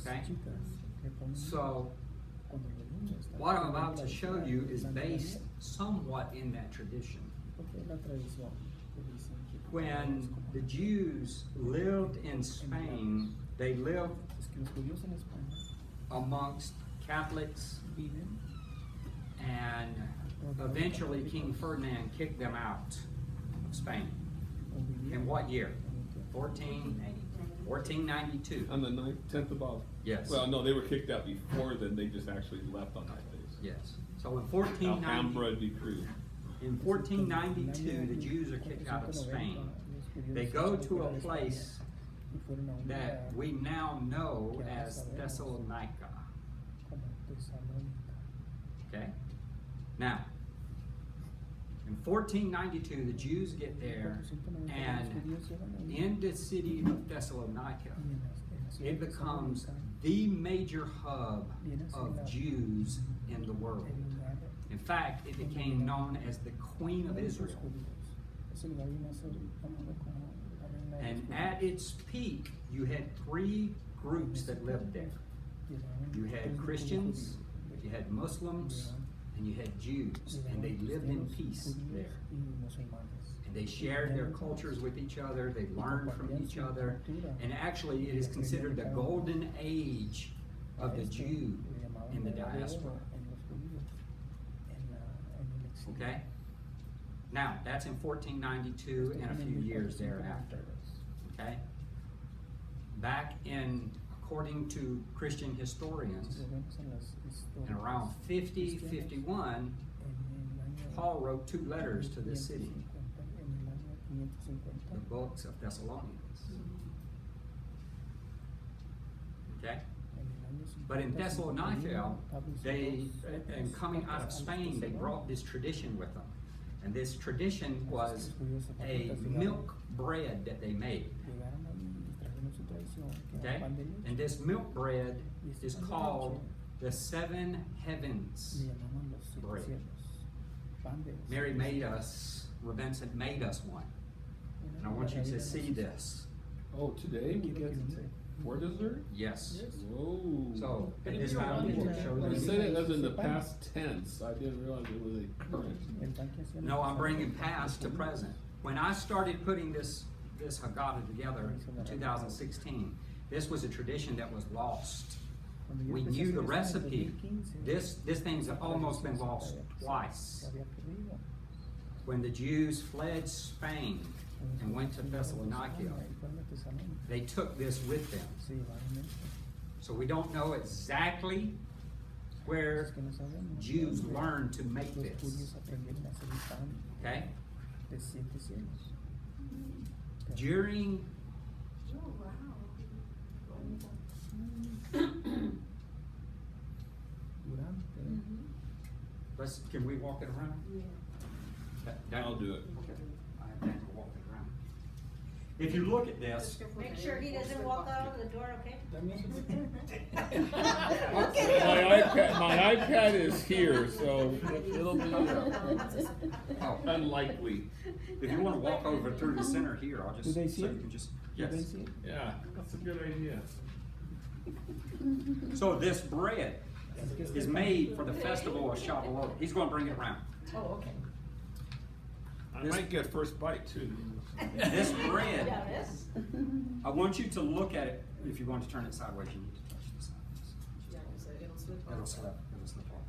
Okay? So, what I'm about to show you is based somewhat in that tradition. When the Jews lived in Spain, they lived amongst Catholics, and eventually King Ferdinand kicked them out of Spain. In what year? 1492. On the 10th of August. Yes. Well, no, they were kicked out before then. They just actually left on that day. Yes. So in 1492. Alhambra decree. In 1492, the Jews are kicked out of Spain. They go to a place that we now know as Thessalonica. Okay? Now, in 1492, the Jews get there, and in the city of Thessalonica, it becomes the major hub of Jews in the world. In fact, it became known as the Queen of Israel. And at its peak, you had three groups that lived there. You had Christians, you had Muslims, and you had Jews, and they lived in peace there. And they shared their cultures with each other, they learned from each other, and actually it is considered the golden age of the Jew in the diaspora. Okay? Now, that's in 1492 and a few years thereafter. Okay? Back in, according to Christian historians, in around 51, Paul wrote 2 letters to this city, the books of Thessalonians. Okay? But in Thessalonica, and coming out of Spain, they brought this tradition with them. And this tradition was a milk bread that they made. Okay? And this milk bread is called the 7 heavens bread. Mary made us, Vincent made us one. And I want you to see this. Oh, today we get for dessert? Yes. Whoa. So, at this time, we will show You you. said it as in the past tense. I didn't realize it was a current. No, I'm bringing past to present. When I started putting this Haggadah together in 2016, this was a tradition that was lost. We knew the recipe. This thing's almost been lost twice. When the Jews fled Spain and went to Thessalonica, they took this with them. So we don't know exactly where Jews learned to make this. Okay? During can we walk it around? I'll do it. Okay. I have to walk it around. If you look at this, Make sure he doesn't walk out of the door, okay? My iPad is here, so it'll be unlikely. If you want to walk over through the center here, I'll just, Do they see so it? you can just, Do yes. they see it? Yeah, that's a good idea. So this bread is made for the festival of Shavuot. He's going to bring it around. Oh, okay. I might get first bite too. This bread, Yeah, it is. I want you to look at it. If you want to turn it sideways, you need to touch the sides. Yeah, so it'll slip. It'll slip. It'll slip off.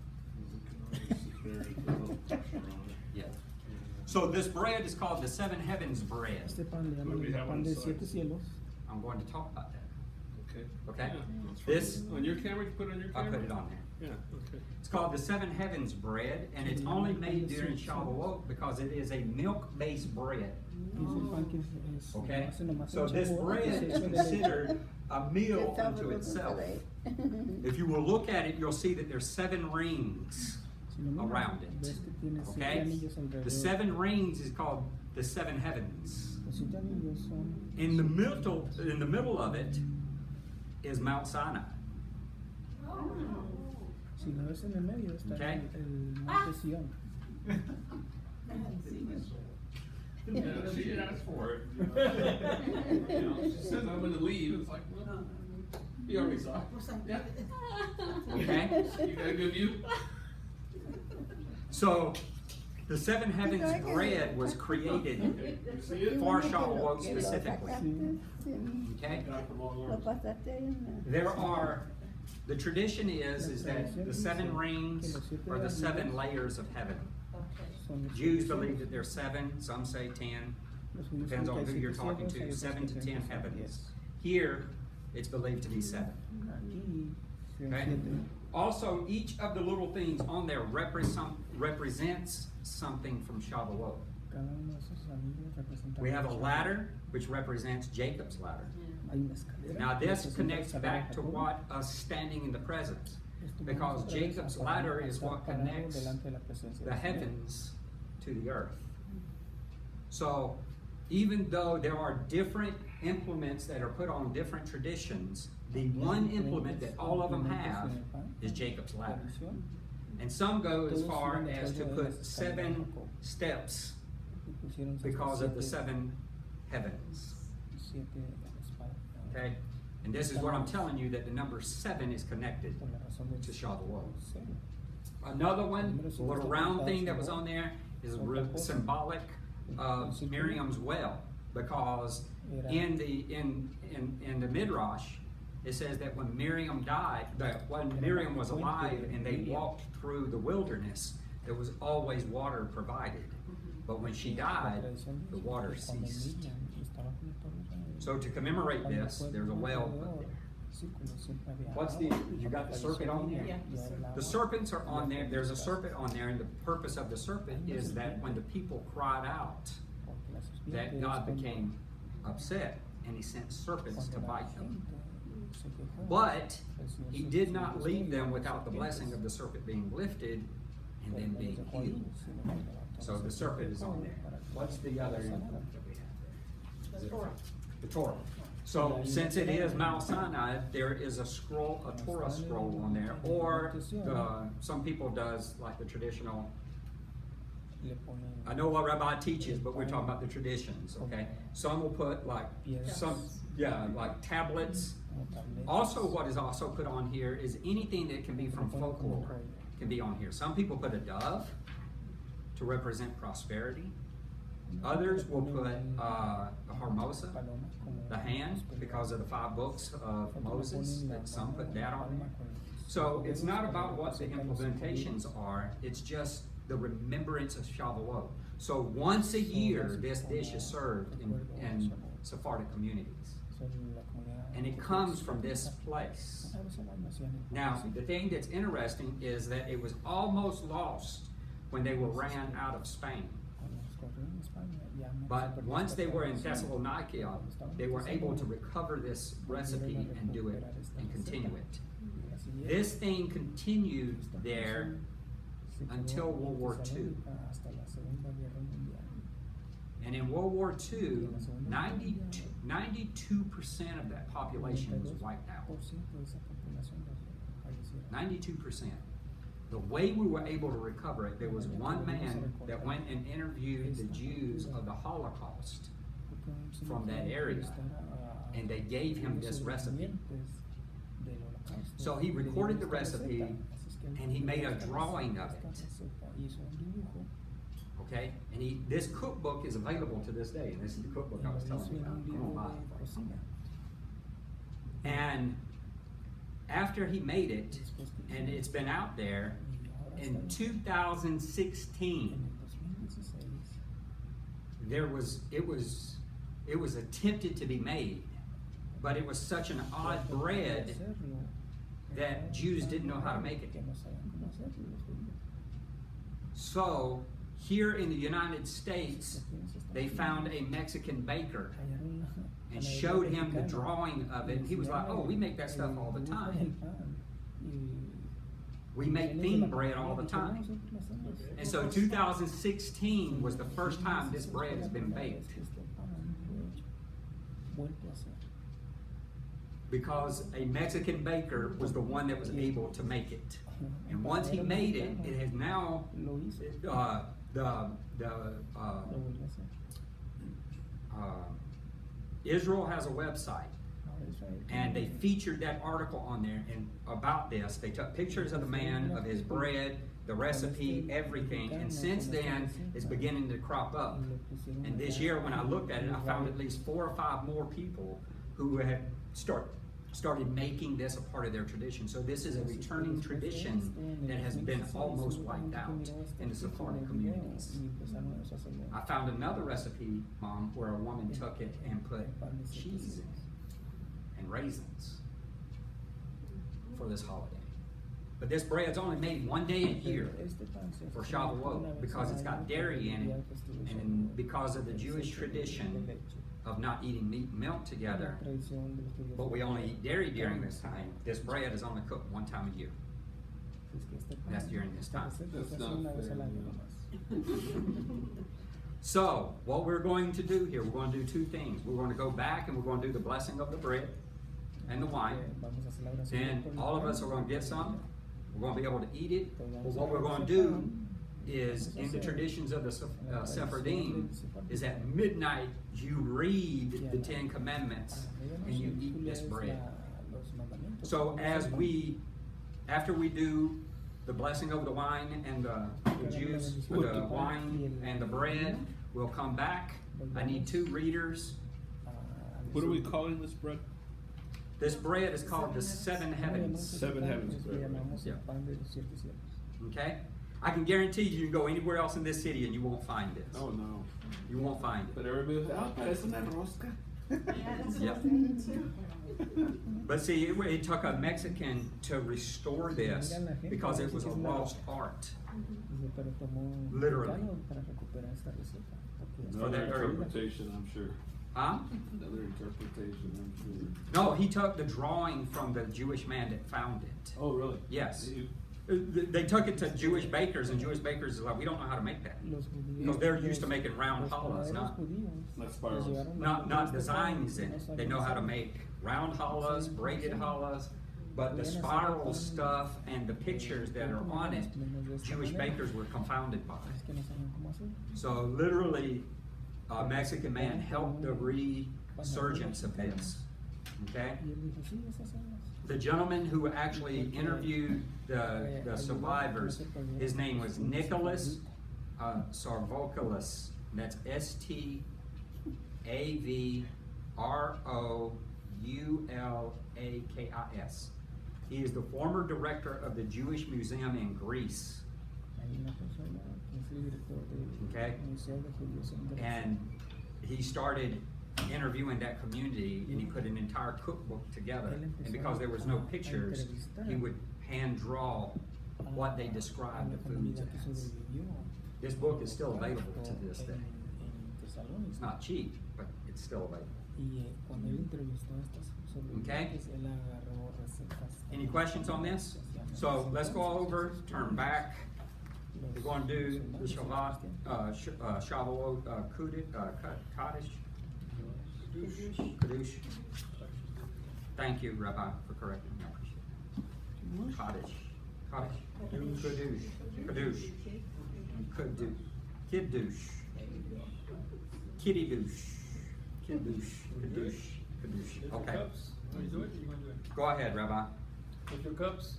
Yeah. So this bread is called the 7 heavens bread. Este pan le llaman pan de 7 cielos. I'm going to talk about that. Okay. Okay? Yeah, This, on your camera, you put it on your I'll camera? put it on there. Yeah, okay. It's called the 7 heavens bread, and it's only made during Shavuot because it is a milk-based bread. Okay? So this bread is considered a meal unto itself. If you will look at it, you'll see that there's 7 rings around it. Okay? The 7 rings is called the 7 heavens. In the middle of it is Mount Sinai. Si lo ves en el medio está Okay. el monte Sion. Yeah, she asked for it. You know, she says I'm gonna leave. It's like, well, He already saw it. Yeah. Okay? You got a good view? So, the seven heavens bread was created Okay, you see it? for Shavuot specifically. Sí. Okay? Got the long Lo arms. pasaste ahí en la- There are, the tradition is that the seven rings are the seven layers of heaven. Son los Jews siete believe cielos. that there's seven, some say 10. Los judíos Depends creen on que who hay you're siete talking cielos, hay to, otros 7 que to creen 10 que son heavens. 10. Here, it's believed to be 7. Aquí son Okay? siete. Also, each of the little things on there represents something from Shavuot. Cada uno de esos anillos representa We have a una ladder, which represents Jacob's ladder. Hay una escalera. Now, que this representa connects la escalera back to de Jacob. what us standing in the presence. Esto vamos Because otra vez Jacob's a ladder parar, is a what estar parado connects delante de la presencia the del Señor. heavens to the earth. So, even though there are different implements that are put on different traditions, the one implement that all of them have is Jacob's ladder. And some go as far as to put 7 steps because of the 7 heavens. Okay? And this is what I'm telling you, that the number 7 is connected to Shavuot. Another one, the little round thing that was on there, is symbolic of Miriam's well, because in the Midrash, it says that when Miriam died, that when Miriam was alive and they walked through the wilderness, there was always water provided. But when she died, the water ceased. So to commemorate this, there's a well put there. What's you got the serpent on there? Yeah. The serpents are on there, there's a serpent on there, and the purpose of the serpent is that when the people cried out, that God became upset, and he sent serpents to bite them. But he did not leave them without the blessing of the serpent being lifted and then being healed. So the serpent is on there. What's the other implement that we have there? The Torah. The Torah. So since it is Mount Sinai, there is a scroll, a Torah scroll on there, or some people does like the traditional. I know what Rabbi teaches, but we're talking about the traditions, okay? Some will put like like tablets. Also, what is also put on here is anything that can be from folklore can be on here. Some people put a dove to represent prosperity. Others will put a harmosa, the hand, because of the 5 books of Moses. That some put that on there. So it's not about what the implementations are. It's just the remembrance of Shavuot. So once a year, this dish is served in Sephardic communities. And it comes from this place. Now, the thing that's interesting is that it was almost lost when they were ran out of Spain. But once they were in Thessalonica, they were able to recover this recipe and do it and continue it. This thing continued there until World War II. And in World War II, 92% of that population was wiped out. 92%. The way we were able to recover it, there was one man that went and interviewed the Jews of the Holocaust from that area, and they gave him this recipe. So he recorded the recipe, and he made a drawing of it. Okay? And this cookbook is available to this day, and this is the cookbook I was telling you about. Come on by. And after he made it, and it's been out there, in 2016, it was attempted to be made, but it was such an odd bread that Jews didn't know how to make it. So here in the United States, they found a Mexican baker and showed him the drawing of it, and he was like, "Oh, we make that stuff all the time. We make thin bread all the time." And so 2016 was the first time this bread has been baked, because a Mexican baker was the one that was able to make it. And once he made it, it has now Israel has a website, And they featured that article on there, and about this, they took pictures of the man, of his bread, the recipe, everything, and since then, it's beginning to crop up. And this year, when I looked at it, I found at least 4 or 5 more people who had started making this a part of their tradition. So this is a returning tradition that has been almost wiped out in the Sephardic communities. I found another recipe, Mom, where a woman took it and put cheese in it and raisins for this holiday. But this bread's only made one day a year for Shavuot because it's got dairy in it, and because of the Jewish tradition of not eating meat and milk together, but we only eat dairy during this time. This bread is only cooked one time a year. That's during this time. That's not fair. So, what we're going to do here, we're going to do 2 things. We're going to go back and we're going to do the blessing of the bread and the wine. Then all of us are going to get some. We're going to be able to eat it. But what we're going to do is, in the traditions of the Sephardim, is at midnight you read the 10 Commandments and you eat this bread. So after we do the blessing of the wine and the juice, the wine and the bread, we'll come back. I need 2 readers. What are we calling this bread? This bread is called the 7 Heavens. 7 Heavens bread. Okay? I can guarantee you can go anywhere else in this city and you won't find this. Oh no. You won't find it. But everybody's like, it's una rosca. Yep. But see, it took a Mexican to restore this because it was a lost art. Literally. Another interpretation, I'm sure. Huh? Another interpretation, I'm sure. No, he took the drawing from the Jewish man that found it. Oh, really? Yes. They took it to Jewish bakers, and Jewish bakers is like, we don't know how to make that. Because they're used to making round challah, not spirals. not designs in it. They know how to make round challahs, braided challahs, but the spiral stuff and the pictures that are on it, Jewish bakers were confounded by it. So literally, a Mexican man helped the resurgence of this. Okay? The gentleman who actually interviewed the survivors, his name was Nicholas Sarvokulis. That's Stavroulakis. He is the former director of the Jewish Museum in Greece. Okay? And he started interviewing that community, and he put an entire cookbook together. And because there was no pictures, he would hand draw what they described the foods as. This book is still available to this day. It's not cheap, but it's still available. Okay? Any questions on this? So let's go over, turn back. We're going to do the Shavuot Kaddish. Thank you, Rabbi, for correcting me. I appreciate it. Kaddish. Kiddush. Okay. Go ahead, Rabbi. With your cups,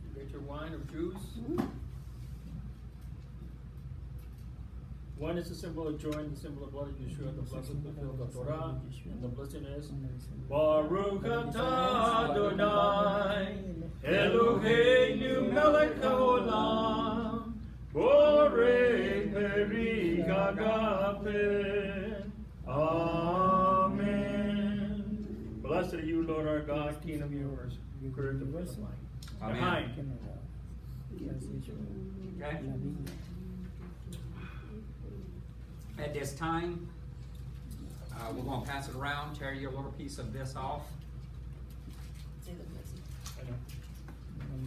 you get your wine or juice. One is a symbol of joy and the symbol of blood of Yeshua, the blessed fulfill the Torah, and the blessing is Baruch atah Adonai, Eloheinu melech haolam, borei peri agape. Amen. Blessed are you, Lord our God, King of yours, creator of the light. Amen. Okay. At this time, we're going to pass it around. Tear your little piece of this off.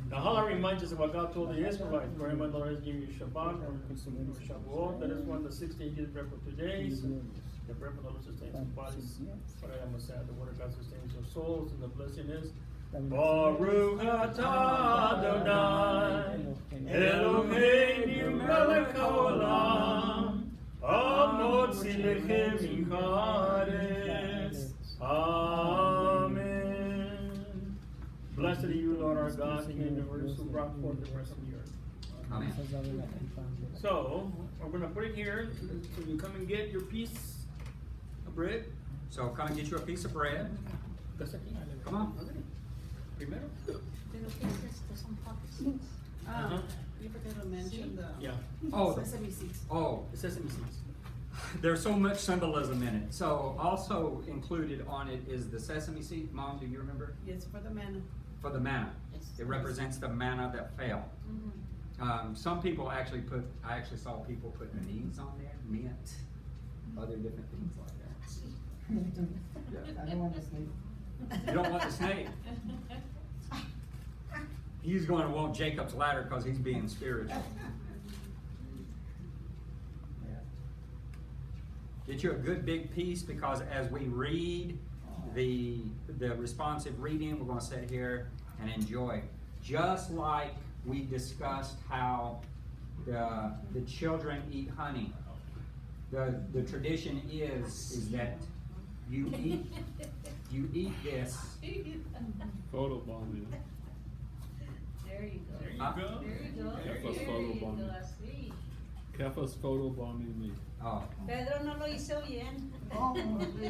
The Hallel reminds us of what God told the Israelites. Remember, the Lord has given you Shabbat, or Shavuot. That is one of the 6 days of bread for 2 days. The bread of the Lord sustains your bodies. But I am a sad. The word of God sustains your souls, and the blessing is Baruch atah Adonai, Eloheinu melech haolam, Amotzi lechem min haaretz. Blessed are you, Lord our God, King of the universe, who brought forth the rest of the earth. Amen. So, we're gonna put it here, so you come and get your piece of bread. So come and get you a piece of bread. Come on. Primero? Pero ¿qué es esto? Son poppy seeds. Uh-huh. You forgot to mention the Yeah, Oh, sesame seeds. oh, the sesame seeds. there's so much symbolism in it. So also included on it is the sesame seed. Mom, do you remember? Yes, for the manna. For the manna. Yes. It represents the manna that fell. Mhm. Some people actually I actually saw people put anise on there, mint, other different things like that. Yeah. I don't want to sleep. You don't want the snake. He's going to want Jacob's ladder because he's being spiritual. Get you a good big piece, because as we read the responsive reading, we're going to sit here and enjoy. Just like we discussed how the children eat honey. The tradition is that you eat this. Photobombing. There you go. There you Huh? go. There you go. Kefa's There you photobombing. go, así. Kefa's photobombing me. Oh. Pedro no lo hizo bien.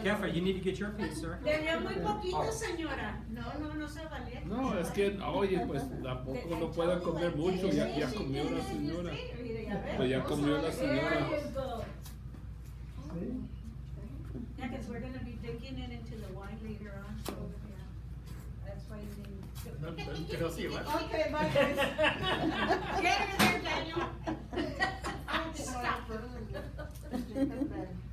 Kefa, you need to get your piece, sir. Le dio muy poquito, Oh. señora. No se valía. No, es que, oye, pues tampoco no puede comer mucho, ya comió la señora. Pues ya comió la señora. There you go. Yeah, because we're gonna be digging it into the wine later on, so, yeah. That's why you didn't. Que no sirva. Okay, bye guys. Get her there, Daniel. Stop.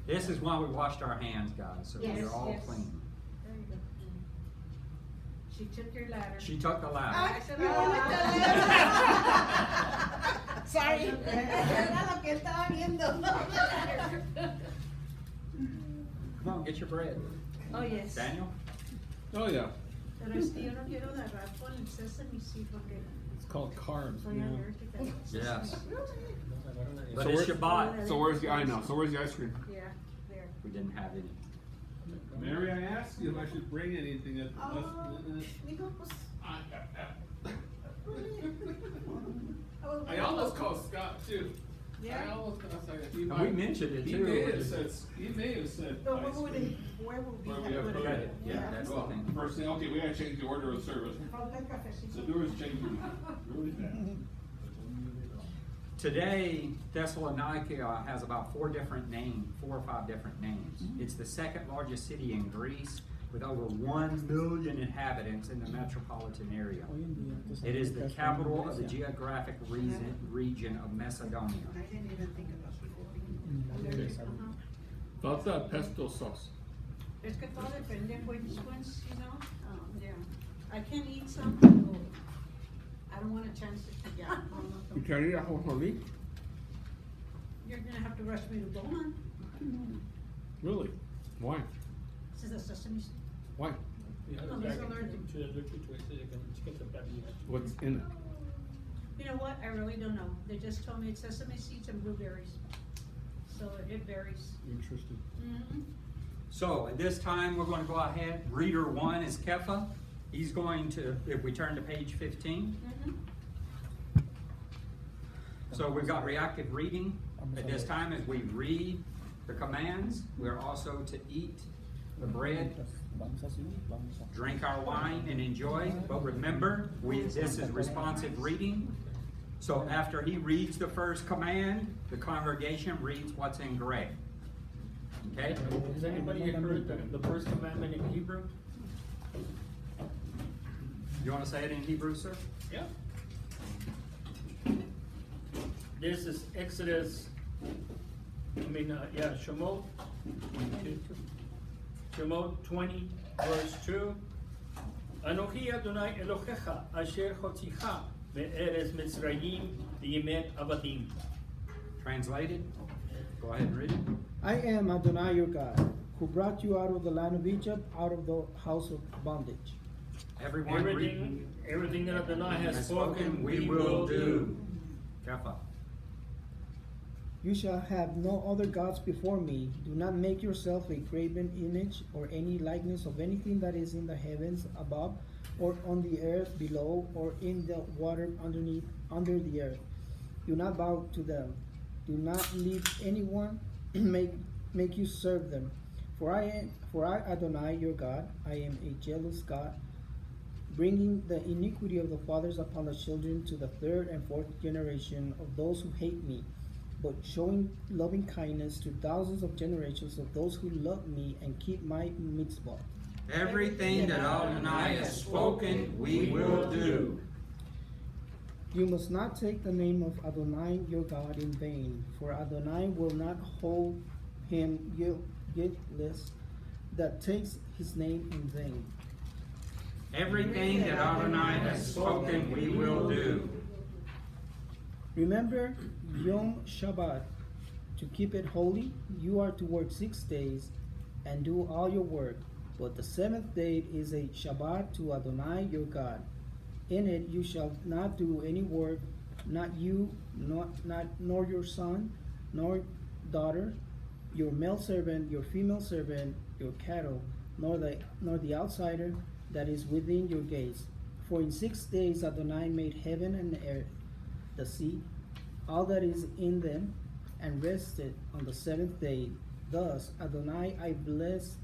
This is why we washed our hands, guys, so Yes, we're all yes. clean. There you go. She took your ladder. She took the ladder. I said, You "Oh, wanted the ladder." Sorry. Era lo que estaba viendo. Come on, get your bread. Oh, yes. Daniel? Oh, yeah. Pero es que yo no quiero agarrar con el sesame seed porque It's called carbs, soy man. alérgica a los Yes. sesame seeds. But So it's we're- Shabbat. So where's the, I know, so where's the ice cream? Yeah, there. We didn't have any. Mary, I asked you if I should bring anything at the Digo, pues, I almost called Scott too. I yeah. almost, I was like, he And might. we mentioned it He too. may have said, he may have said But ice where would cream. it, where would we Where have we have put put it? it. Yeah, that's the Well, thing. first thing, okay, we gotta change the order of service. Falta el cafecito. So doors change really fast. Today, Thessalonica has about 4 or 5 different names. It's the second largest city in Greece with over 1 million inhabitants in the metropolitan area. It is the capital of the geographic region of Macedonia. I didn't even think about it. Falta pesto sauce. Es que todo depende which ones, you know, yeah. I can eat some, but I don't want a chance to, yeah. You can eat a ajonjolí? You're gonna have to rush me to Beaumont. Really? Why? This is a sesame seed. Why? No, he's allergic. What's in it? You know what, I really don't know. They just told me it's sesame seeds and blueberries. So it varies. Interesting. Mm-hmm. So at this time, we're going to go ahead. Reader 1 is Kefa. He's going to, if we turn to page 15. Mm-hmm. So we've got reactive reading. At this time, as we read the commands, we're also to eat the bread, drink our wine, and enjoy. But remember, this is responsive reading. So after he reads the first command, the congregation reads what's in gray. Okay? Has anybody heard the first commandment in Hebrew? You want to say it in Hebrew, sir? Yeah. This is Exodus, Shavuot 22. Shavuot 20, verse 2. Anochi Adonai Elohecha, asher hotzicha me'eretz Mitzrayim liyemet avadim. Translated? Go ahead and read it. I am Adonai your God, who brought you out of the land of Egypt, out of the house of bondage. Everyone read. Everything that Adonai has Has spoken, we will do. Kefa. You shall have no other gods before me. Do not make yourself a graven image or any likeness of anything that is in the heavens above, or on the earth below, or in the water under the earth. Do not bow to them. Do not let anyone make you serve them. For I, Adonai, your God, I am a jealous God, bringing the iniquity of the fathers upon the children to the third and fourth generation of those who hate me, but showing loving kindness to thousands of generations of those who love me and keep my mitzvah. Everything that Adonai has spoken, we will do. You must not take the name of Adonai your God in vain, for Adonai will not hold him guiltless that takes his name in vain. Everything that Adonai has spoken, we will do. Remember Yom Shabbat, to keep it holy. You are to work 6 days and do all your work, but the seventh day is a Shabbat to Adonai your God. In it you shall not do any work, not you, nor your son, nor daughter, your male servant, your female servant, your cattle, nor the outsider that is within your gates. For in 6 days Adonai made heaven and earth, the sea, all that is in them, and rested on the seventh day. Thus Adonai bless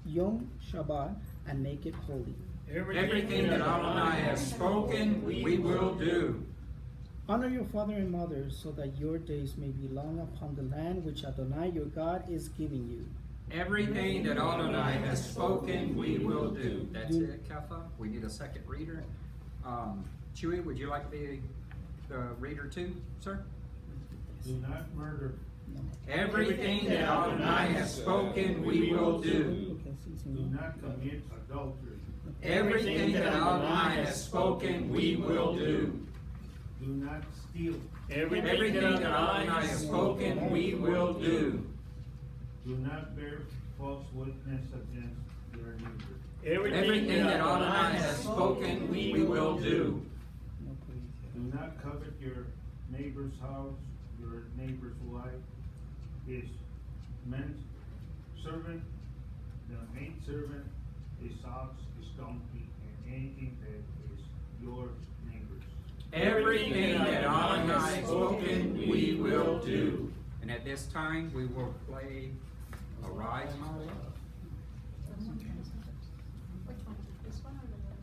Yom Shabbat and make it holy. Everything that Adonai has spoken, we will do. Honor your father and mother, so that your days may be long upon the land which Adonai your God is giving you. Everything that Adonai has spoken, we will do. That's it, Kefa. We need a second reader. Chewy, would you like to be the reader too, sir? Do not murder. Everything that Adonai has spoken, we will do. Do not commit adultery. Everything that Adonai has spoken, we will do. Do not steal. Everything that Adonai has spoken, we will do. Do not bear false witness against your neighbor. Everything that Adonai has spoken, we will do. Do not covet your neighbor's house, your neighbor's wife, his man servant, the maid servant, his ox, his donkey, and anything that is your neighbor's. Everything that Adonai has spoken, we will do. And at this time, we will play Arise, My Love. Which one? This one or the other?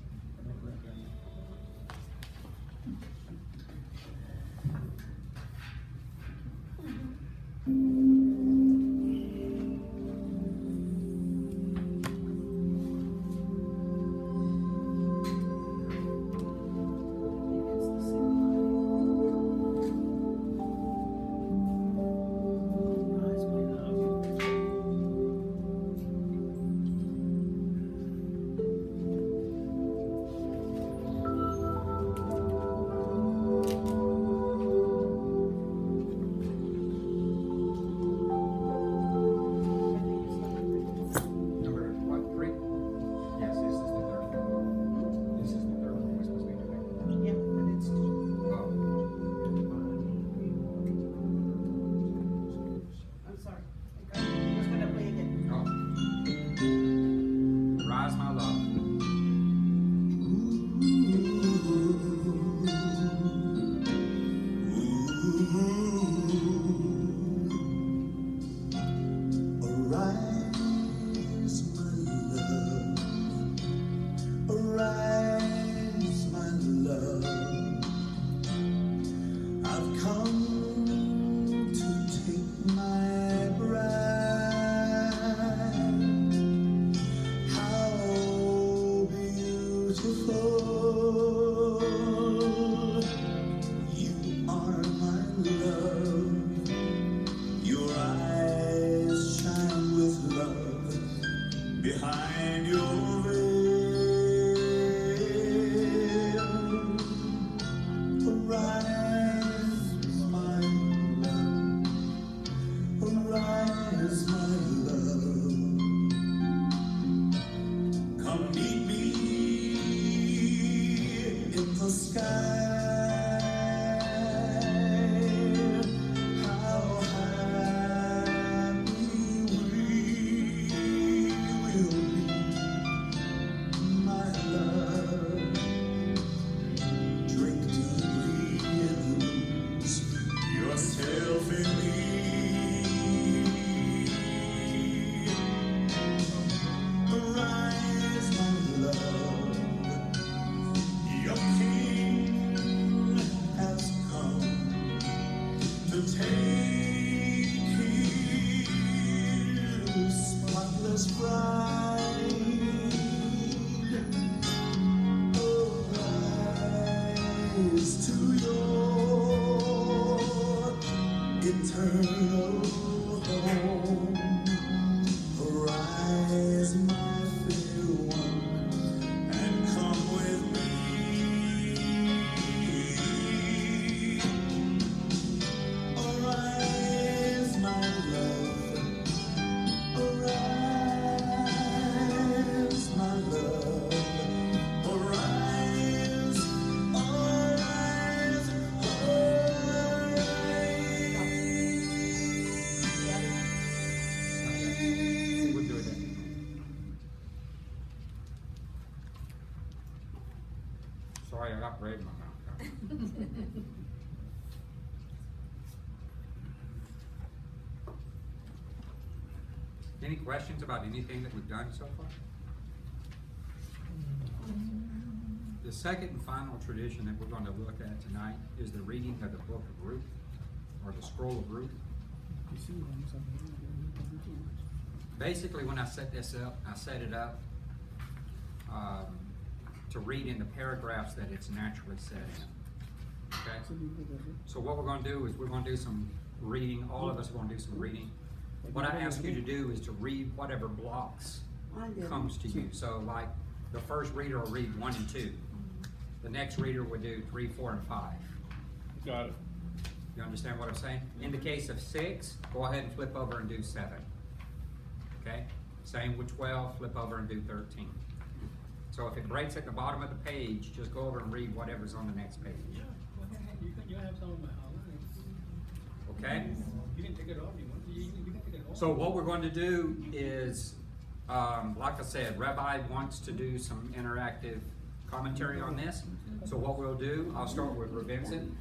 Number what, 3? Yes, this is the third one. This is the third one we're supposed to be doing. Yeah, but it's Oh, I'm sorry. I was gonna play again. oh. Arise, My Love. Arise, my love. Arise, my love. I've come to take my bride. How beautiful you are, my love. Your eyes shine with love behind your veil. Arise, my love. Arise, my love. Come meet me in the sky. How happy we will be eternal home. Arise, my fair one, and come with me. Arise, my love. Arise, my love. Arise, arise, We'll do it then. Sorry, I got bread in my mouth. Any questions about anything that we've done so far? The second and final tradition that we're going to look at tonight is the reading of the book of Ruth, or the scroll of Ruth. Basically, when I set this up, I set it up to read in the paragraphs that it's naturally set in. Okay? So what we're going to do is we're going to do some reading. All of us are going to do some reading. What I ask you to do is to read whatever blocks comes to you. So like the first reader will read 1 and 2. The next reader will do 3, 4, and 5. Got it. You understand what I'm saying? In the case of 6, go ahead and flip over and do 7. Okay? Same with 12, flip over and do 13. So if it breaks at the bottom of the page, just go over and read whatever's on the next page. You have some of my highlights. Okay? You can take it off. You can take it off. So what we're going to do is, like I said, Rabbi wants to do some interactive commentary on this. So what we'll do, I'll start with Vincent,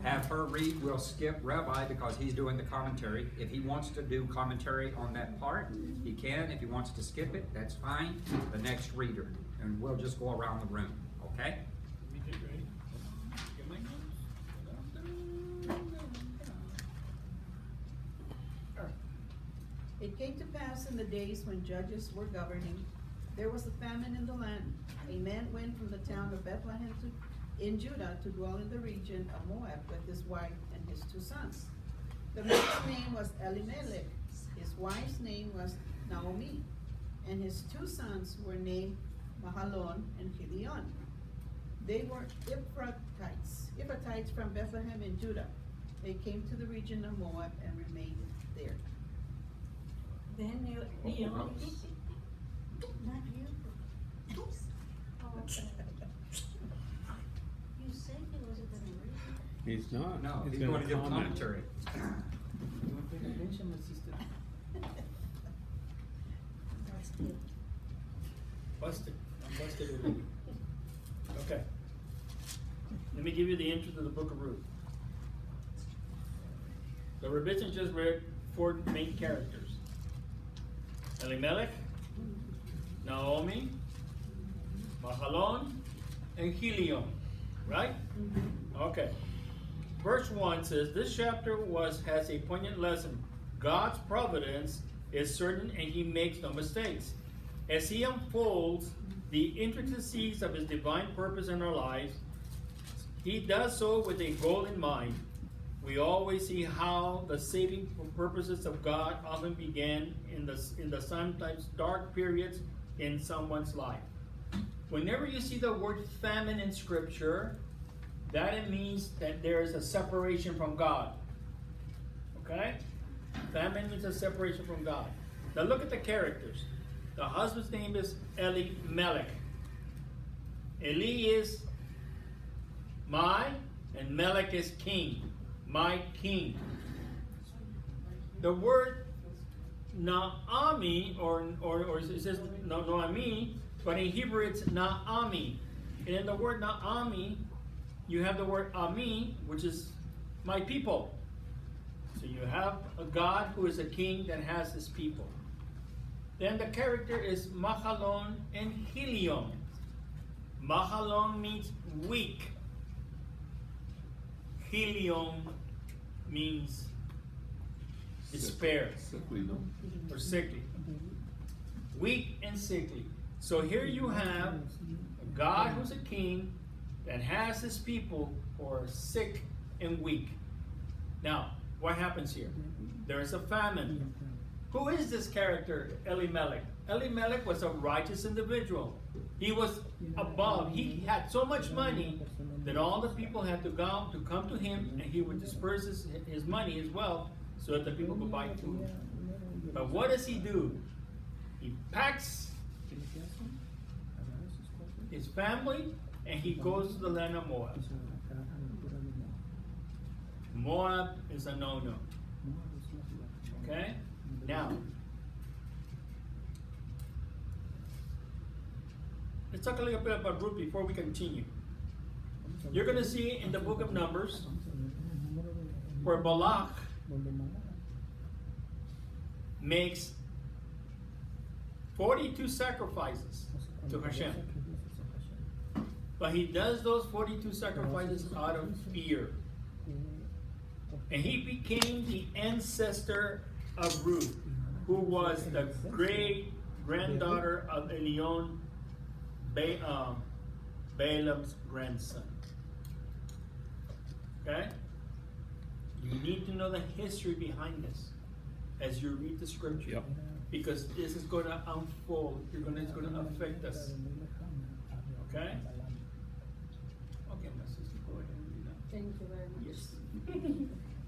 have her read. We'll skip Rabbi because he's doing the commentary. If he wants to do commentary on that part, he can. If he wants to skip it, that's fine. The next reader, and we'll just go around the room. Okay? Let me get ready. Get my notes. It came to pass in the days when judges were governing, there was a famine in the land. A man went from the town of Bethlehem in Judah to dwell in the region of Moab with his wife and his 2 sons. The man's name was Elimelech, his wife's name was Naomi, and his 2 sons were named Mahalon and Chilion. They were Ephrathites from Bethlehem in Judah. They came to the region of Moab and remained there. Then Naomi, not you. Oh, okay. You said he wasn't gonna read it. He's not. No, he's gonna going to give comment. commentary. That's good. Busted. I'm busted already. Okay. Let me give you the intro to the book of Ruth. The revision just read 4 main characters. Elimelech, Naomi, Mahalon, and Chilion. Right? Okay. Verse 1 says, this chapter has a poignant lesson. God's providence is certain and he makes no mistakes. As he unfolds the intricacies of his divine purpose in our lives, he does so with a goal in mind. We always see how the saving purposes of God often began in the sometimes dark periods in someone's life. Whenever you see the word famine in Scripture, that it means that there is a separation from God. Okay? Famine means a separation from God. Now look at the characters. The husband's name is Elimelech. Eli is my, and Melech is king. My king. The word Naomi, or it says Noami, but in Hebrew it's Naami. And in the word Naami, you have the word Ami, which is my people. So you have a God who is a king that has his people. Then the character is Mahalon and Chilion. Mahalon means weak. Chilion means despair Sickly, no? or sickly. Weak and sickly. So here you have a God who's a king that has his people who are sick and weak. Now, what happens here? There is a famine. Who is this character, Elimelech? Elimelech was a righteous individual. He was above. He had so much money that all the people had to come to him, and he would disperse his money, his wealth, so that the people could buy food. But what does he do? He packs his family, and he goes to the land of Moab. Moab is a no-no. Okay? Now, let's talk a little bit about Ruth before we continue. You're going to see in the book of Numbers where Balak makes 42 sacrifices to Hashem. But he does those 42 sacrifices out of fear. And he became the ancestor of Ruth, who was the great granddaughter of Elion, Balaam's grandson. Okay? You need to know the history behind this as you read the scripture. Yep. Because this is going to unfold. It's going to affect us. Okay? Okay, my sister, go ahead and read that. Thank you very much. Yes.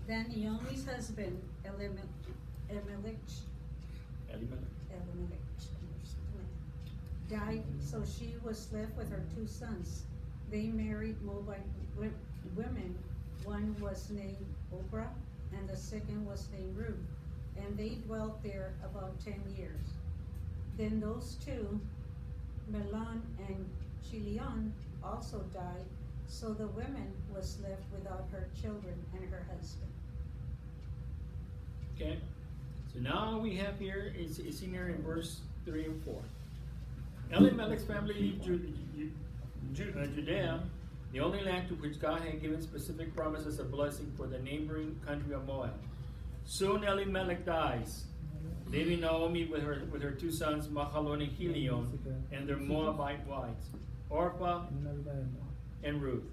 Then Naomi's husband, Elimelech, died, so she was left with her 2 sons. They married Moabite women. One was named Oprah, and the second was named Ruth. And they dwelt there about 10 years. Then those 2, Mahlon and Chilion, also died, so the woman was left without her children and her husband. Okay? So now we have here, it's in here in verse 3 and 4. Elimelech's family left Judea, the only land to which God had given specific promises of blessing for the neighboring country of Moab. Soon Elimelech dies, leaving Naomi with her 2 sons, Mahlon and Chilion, and their Moabite wives, Orpah and Ruth.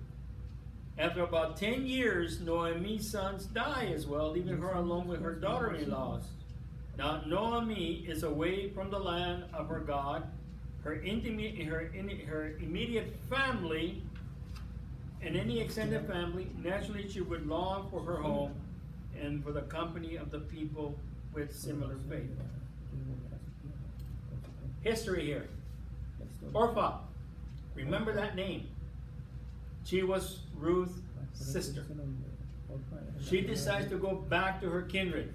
After about 10 years, Naomi's sons die as well, leaving her alone with her daughter-in-laws. Now Naomi is away from the land of her God. Her immediate family and any extended family, naturally she would long for her home and for the company of the people with similar faith. History here. Orpah, remember that name. She was Ruth's sister. She decides to go back to her kindred.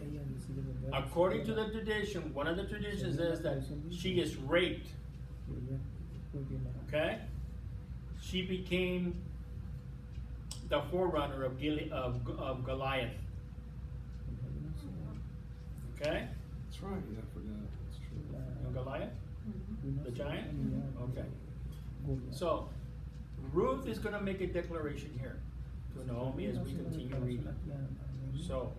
According to the tradition, one of the traditions is that she is raped. Okay? She became the forerunner of Goliath. Okay? That's right, I forgot. That's true. Goliath? The giant? Okay. So, Ruth is going to make a declaration here to Naomi as we continue reading. So,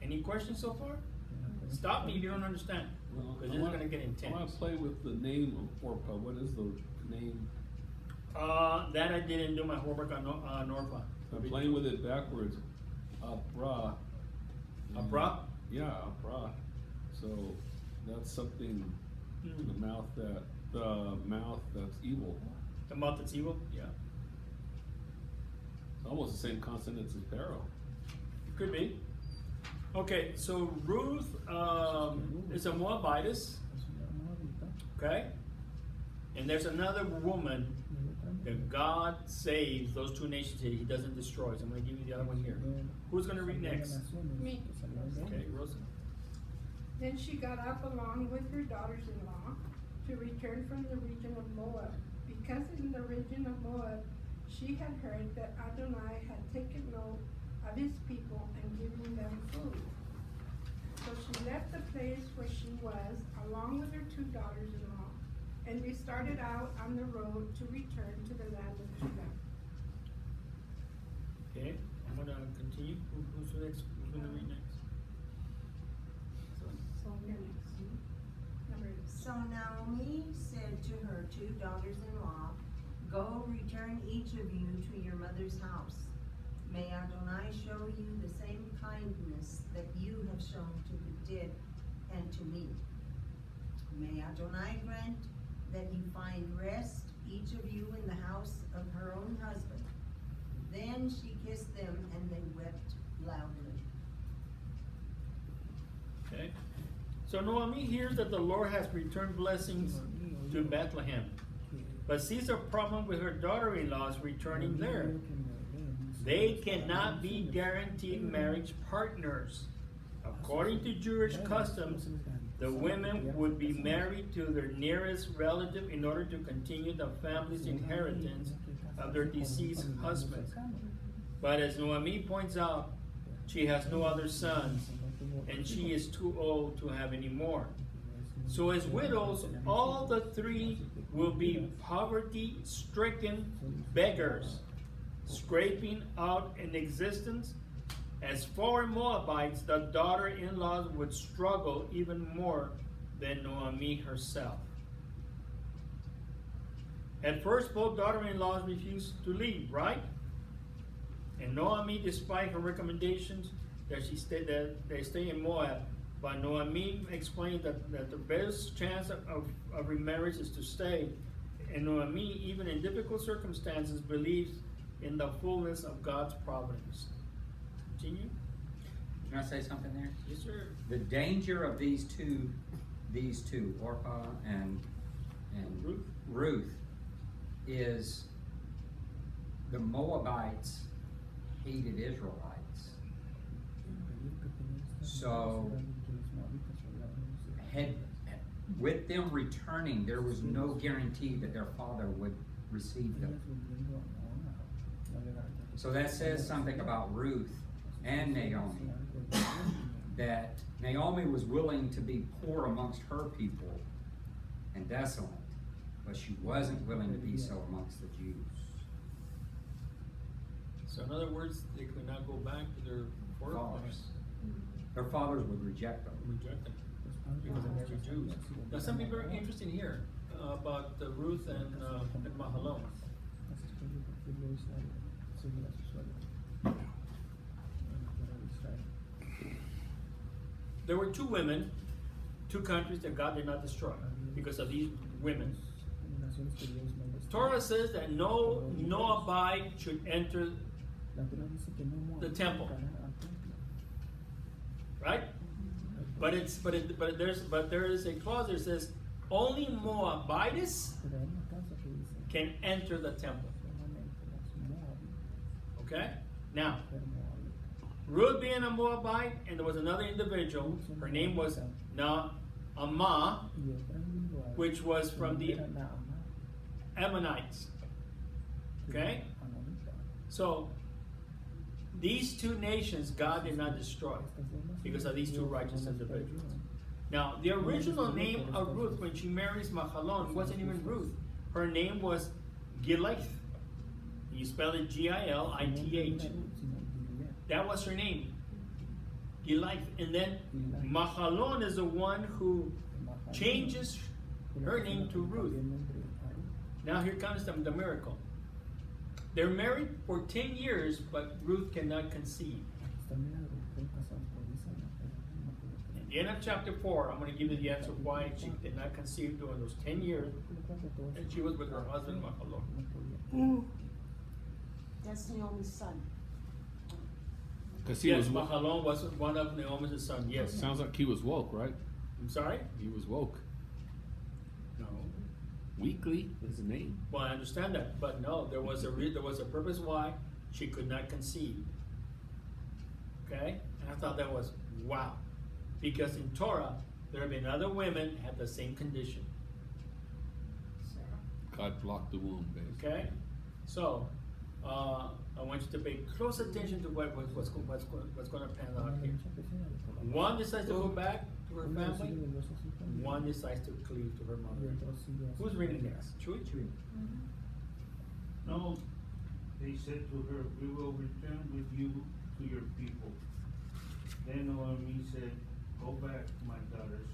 any questions so far? Stop me if you don't understand, because this is going to get intense. I want to play with the name of Orpah. What is the name? That I didn't do my homework on Orpah. I'm playing with it backwards. Abra. Abra? Yeah, Abra. So that's something in the mouth that's evil. The mouth that's evil? Yeah. It's almost the same consonants as Pharaoh. Could be. Okay, so Ruth is a Moabitess. Okay? And there's another woman that God saves those 2 nations here. He doesn't destroy. So I'm going to give you the other one here. Who's going to read next? Me. Okay, Rosa. Then she got up along with her daughters-in-law to return from the region of Moab, because in the region of Moab she had heard that Adonai had taken note of his people and given them food. So she left the place where she was along with her 2 daughters-in-law, and we started out on the road to return to the land of Judah. Okay, I'm going to continue. Who's going to read next? So Naomi said to her 2 daughters-in-law, "Go, return each of you to your mother's house. May Adonai show you the same kindness that you have shown to the dead and to me. May Adonai grant that you find rest, each of you in the house of her own husband. Then she kissed them and they wept loudly. Okay. So Naomi hears that the Lord has returned blessings to Bethlehem, but sees a problem with her daughter-in-laws returning there. They cannot be guaranteed marriage partners. According to Jewish customs, the women would be married to their nearest relative in order to continue the family's inheritance of their deceased husband. But as Naomi points out, she has no other sons, and she is too old to have any more. So as widows, all the three will be poverty-stricken beggars, scraping out an existence. As for Moabites, the daughter-in-laws would struggle even more than Naomi herself. At first, both daughter-in-laws refused to leave, right? And Naomi, despite her recommendations that they stay in Moab, but Naomi explained that the best chance of remarriage is to stay. And Naomi, even in difficult circumstances, believes in the fullness of God's providence. Continue. Can I say something there? Yes, sir. The danger of these two, Orpah and Ruth, is the Moabites hated Israelites. So, with them returning, there was no guarantee that their father would receive them. So that says something about Ruth and Naomi, that Naomi was willing to be poor amongst her people and desolate, but she wasn't willing to be so amongst the Jews. So in other words, they could not go back to their forefathers. Their fathers would reject them. Reject them because they're Jews. Now something very interesting here about Ruth and Mahalon. There were two women, two countries that God did not destroy because of these women. Torah says that no Moabite should enter the temple, right? But there is a clause that says only Moabites can enter the temple. Okay? Now, Ruth being a Moabite, and there was another individual, her name was Naamah, which was from the Ammonites. Okay? So, these two nations God did not destroy because of these two righteous individuals. Now, the original name of Ruth when she marries Mahalon wasn't even Ruth. Her name was Gilith. You spell it Gilith. That was her name, Gilith. And then Mahalon is the one who changes her name to Ruth. Now here comes the miracle. They're married for 10 years, but Ruth cannot conceive. At the end of chapter 4, I'm going to give you the answer why she did not conceive during those 10 years, and she was with her husband Mahalon. That's Naomi's son. Yes, Mahalon was one of Naomi's sons. Yes. Sounds like he was woke, right? I'm sorry? He was woke. No. Weekly is the name. Well, I understand that, but no, there was a purpose why she could not conceive. Okay, and I thought that was wow, because in Torah there have been other women had the same condition. God blocked the womb, basically. Okay, so I want you to pay close attention to what's going to pan out here. One decides to go back to her family. One decides to cleave to her mother. Who's reading next? Chewy? No, they said to her, we will return with you to your people. Then Naomi said, go back, my daughters.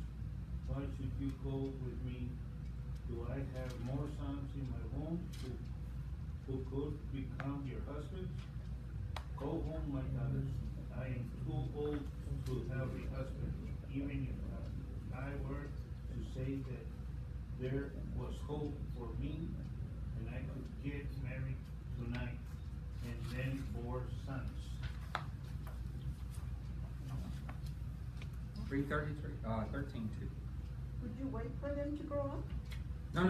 Why should you go with me? Do I have more sons in my womb who could become your husbands? Go home, my daughters. I am too old to have a husband, even if I were to say that there was hope for me and I could get married tonight and then 4 sons. 333, 13:2. Would you wait for them to grow up? No.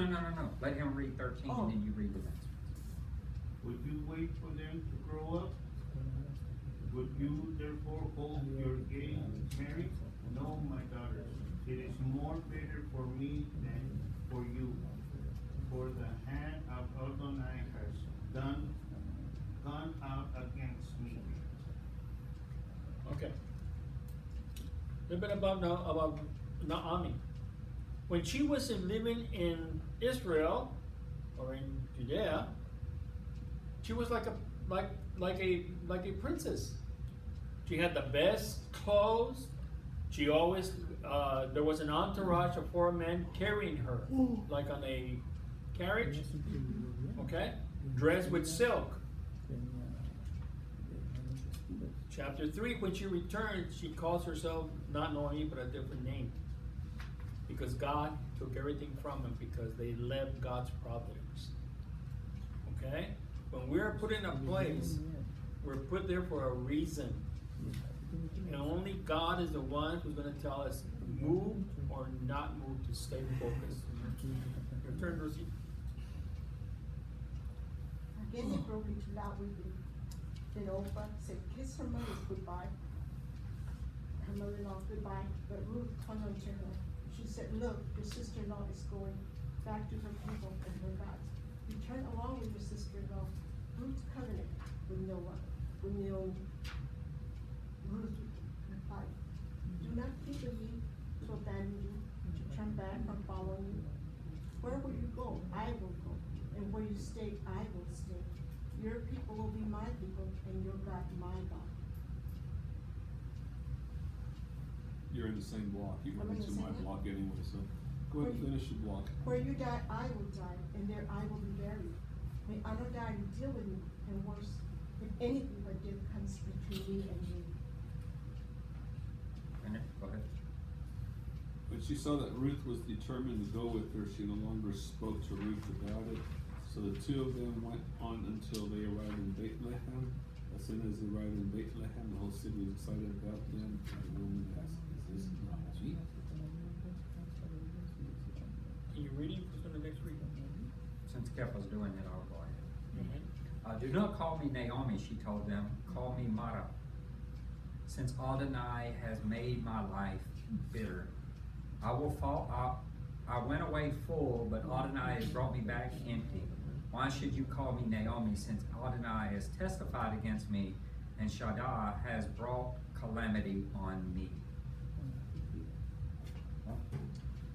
Let him read 13 and then you read the next. Would you wait for them to grow up? Would you therefore hold your gay married? No, my daughters, it is more better for me than for you. For the hand of Adonai has gone out against me. Okay. A little bit about Naomi. When she was living in Israel or in Judea, she was like a princess. She had the best clothes. She always there was an entourage of 4 men carrying her, like on a carriage. Okay, dressed with silk. Chapter 3, when she returns, she calls herself not Naomi, but a different name. Because God took everything from them because they left God's problems. Okay? When we're put in a place, we're put there for a reason. And only God is the one who's going to tell us move or not move to stay focused. Your turn, Rosie. Again, they broke into loud weeping. Then Oprah said, kiss her mother goodbye. Her mother-in-law goodbye. But Ruth clung on to her. She said, look, your sister-in-law is going back to her people and her gods. Return along with your sister-in-law. Ruth's covenant with no one. Ruth replied, do not think of me to abandon you, to turn back from following you. Where will you go? I will go. And where you stay, I will stay. Your people will be my people, and your God my God. You're in the same block. You I'm went in into the my same block anyway, so go ahead and finish your block. Where you die, I will die, and there I will be buried. May Adonai deal with me, and worse, if anything but death comes between me and you. Go ahead. When she saw that Ruth was determined to go with her, she no longer spoke to Ruth about it. So the 2 of them went on until they arrived in Bethlehem. As soon as they arrived in Bethlehem, the whole city was excited about them. And the woman asked, is this Naomi? Can you read it? Who's on the next read? Since Kepa's doing it, I'll go ahead. Do not call me Naomi, she told them. Call me Mara. Since Adonai has made my life bitter. I went away full, but Adonai has brought me back empty. Why should you call me Naomi, since Adonai has testified against me, and Shaddai has brought calamity on me?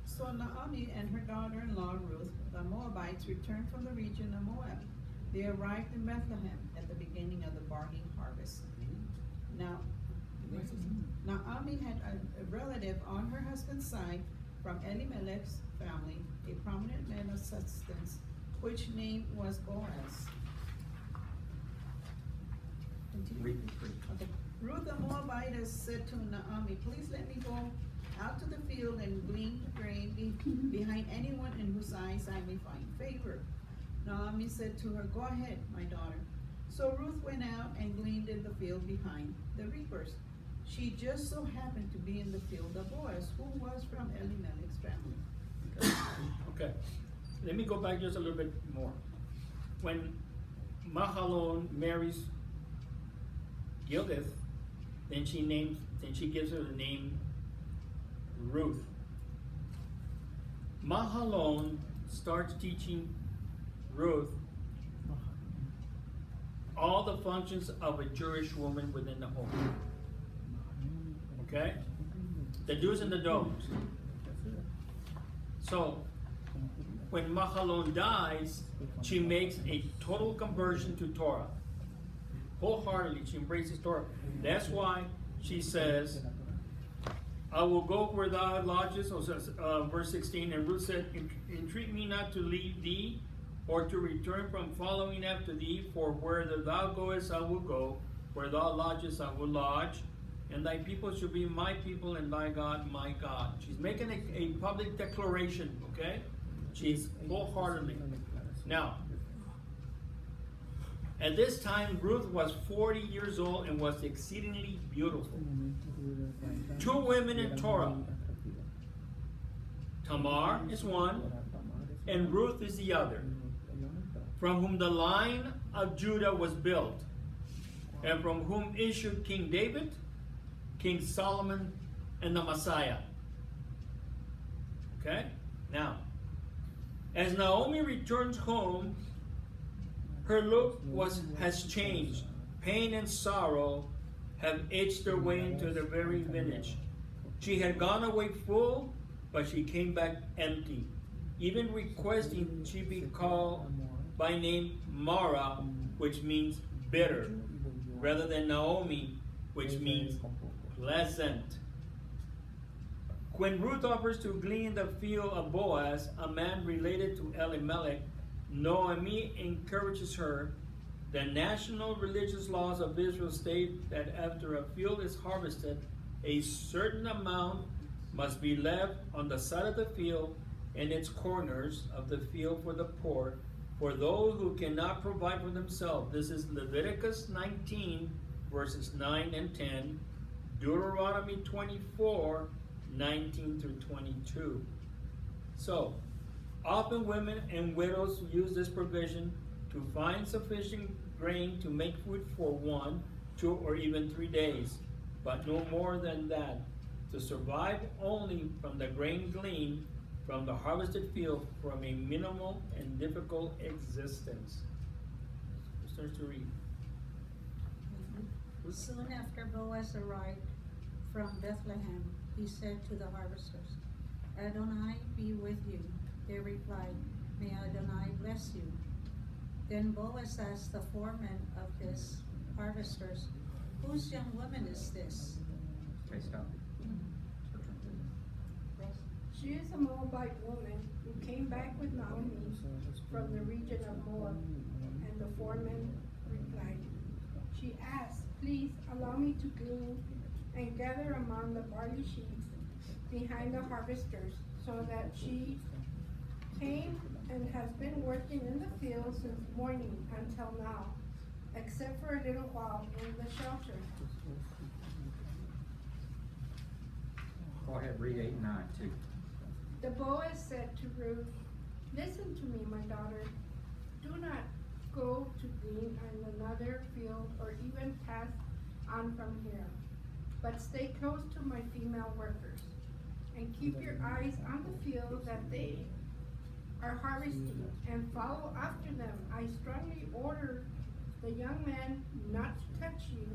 So Naomi and her daughter-in-law Ruth, the Moabites, returned from the region of Moab. They arrived in Bethlehem at the beginning of the barley harvest. Now, Naomi had a relative on her husband's side from Elimelech's family, a prominent man of substance, which name was Boaz. Read the three. Okay. Ruth the Moabitess said to Naomi, please let me go out to the field and glean grain behind anyone in whose eyes I may find favor. Naomi said to her, go ahead, my daughter. So Ruth went out and gleaned in the field behind the reapers. She just so happened to be in the field of Boaz, who was from Elimelech's family. Okay. Let me go back just a little bit more. When Mahalon marries Gildeth, then she gives her the name Ruth. Mahalon starts teaching Ruth all the functions of a Jewish woman within the home. Okay? The do's and the don'ts. So, when Mahalon dies, she makes a total conversion to Torah. Wholeheartedly, she embraces Torah. That's why she says, I will go where thou lodgest, verse 16, and Ruth said, entreat me not to leave thee, or to return from following after thee, for where thou goest I will go, where thou lodgest I will lodge, and thy people shall be my people, and thy God my God. She's making a public declaration, okay? She's wholeheartedly. Now, at this time, Ruth was 40 years old and was exceedingly beautiful. Two women in Torah. Tamar is one, and Ruth is the other, from whom the line of Judah was built, and from whom issued King David, King Solomon, and the Messiah. Okay? Now, as Naomi returns home, her look has changed. Pain and sorrow have itched their way into the very village. She had gone away full, but she came back empty, even requesting she be called by name Mara, which means bitter, rather than Naomi, which means pleasant. When Ruth offers to glean the field of Boaz, a man related to Elimelech, Naomi encourages her. The national religious laws of Israel state that after a field is harvested, a certain amount must be left on the side of the field and its corners of the field for the poor, for those who cannot provide for themselves. This is Leviticus 19, verses 9 and 10, Deuteronomy 24, 19 through 22. So, often women and widows use this provision to find sufficient grain to make food for 1, 2, or even 3 days, but no more than that, to survive only from the grain gleaned from the harvested field from a minimal and difficult existence. Who starts to read? Soon after Boaz arrived from Bethlehem, he said to the harvesters, Adonai be with you. They replied, May Adonai bless you. Then Boaz asked the foreman of his harvesters, Whose young woman is this? Okay, stop. She is a Moabite woman who came back with Naomi from the region of Moab. And the foreman replied, She asked, Please allow me to glean and gather among the barley sheaves behind the harvesters, so that she came and has been working in the field since morning until now, except for a little while in the shelter. Go ahead, read 8 and 9 too. The Boaz said to Ruth, Listen to me, my daughter. Do not go to glean in another field or even pass on from here, but stay close to my female workers, and keep your eyes on the field that they are harvesting, and follow after them. I strongly order the young man not to touch you.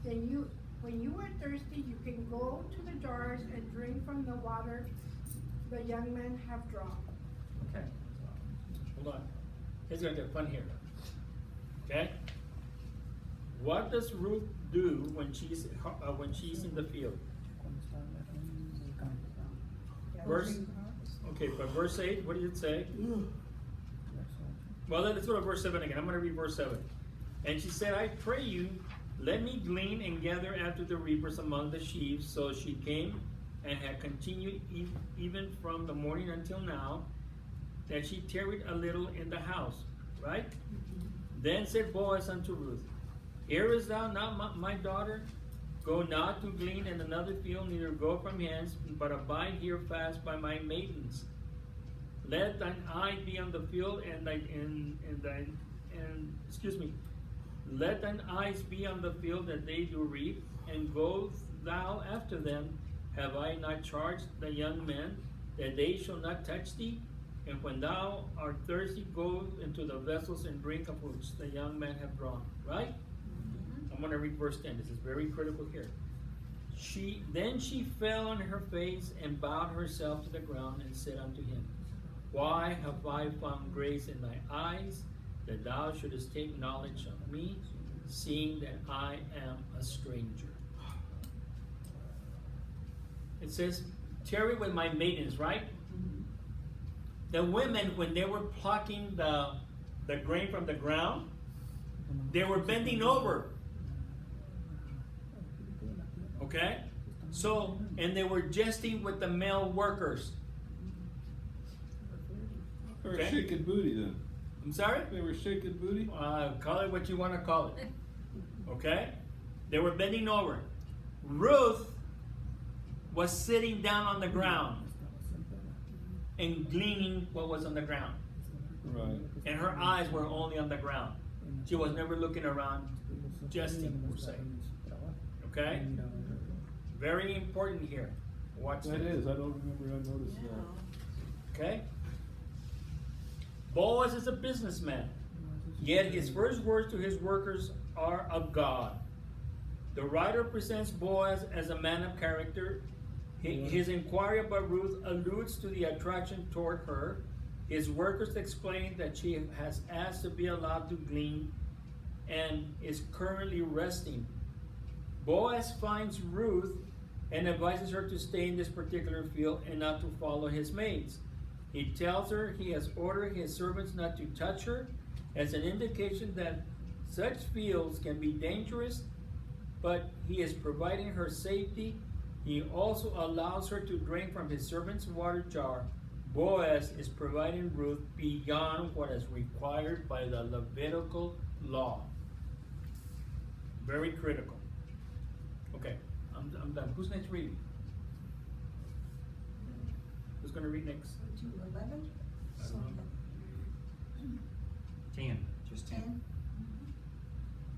Then when you are thirsty, you can go to the jars and drink from the water the young men have drawn. Okay. Hold on. It's going to get fun here. Okay? What does Ruth do when she's in the field? But verse 8, what does it say? Well, let's go to verse 7 again. I'm going to read verse 7. And she said, I pray you, let me glean and gather after the reapers among the sheaves. So she came and had continued even from the morning until now, that she tarried a little in the house. Right? Then said Boaz unto Ruth, Hearest thou not, my daughter? Go not to glean in another field, neither go from hence, but abide here fast by my maidens. Let thine eye be on the field, let thine eyes be on the field that they do reap, and go thou after them. Have I not charged the young men that they shall not touch thee? And when thou art thirsty, go into the vessels and drink of which the young men have drawn. Right? I'm going to read verse 10. This is very critical here. Then she fell on her face and bowed herself to the ground and said unto him, Why have I found grace in thy eyes, that thou shouldest take knowledge of me, seeing that I am a stranger? It says, tarry with my maidens, right? The women, when they were plucking the grain from the ground, they were bending over. Okay? So, and they were jesting with the male workers. They were Okay. shaking booty then. I'm sorry? They were shaking booty. Call it what you want to call it. Okay? They were bending over. Ruth was sitting down on the ground and gleaning what was on the ground. Right. And her eyes were only on the ground. She was never looking around, jesting per se. Okay? Very important here. Watch That this. is. I don't remember. I noticed that. Okay? Boaz is a businessman, yet his first words to his workers are of God. The writer presents Boaz as a man of character. His inquiry about Ruth alludes to the attraction toward her. His workers explain that she has asked to be allowed to glean and is currently resting. Boaz finds Ruth and advises her to stay in this particular field and not to follow his maids. He tells her he has ordered his servants not to touch her as an indication that such fields can be dangerous, but he is providing her safety. He also allows her to drink from his servant's water jar. Boaz is providing Ruth beyond what is required by the Levitical law. Very critical. Okay, I'm done. Who's next reading? Who's going to read next? To 11? I don't know. 10, just 10.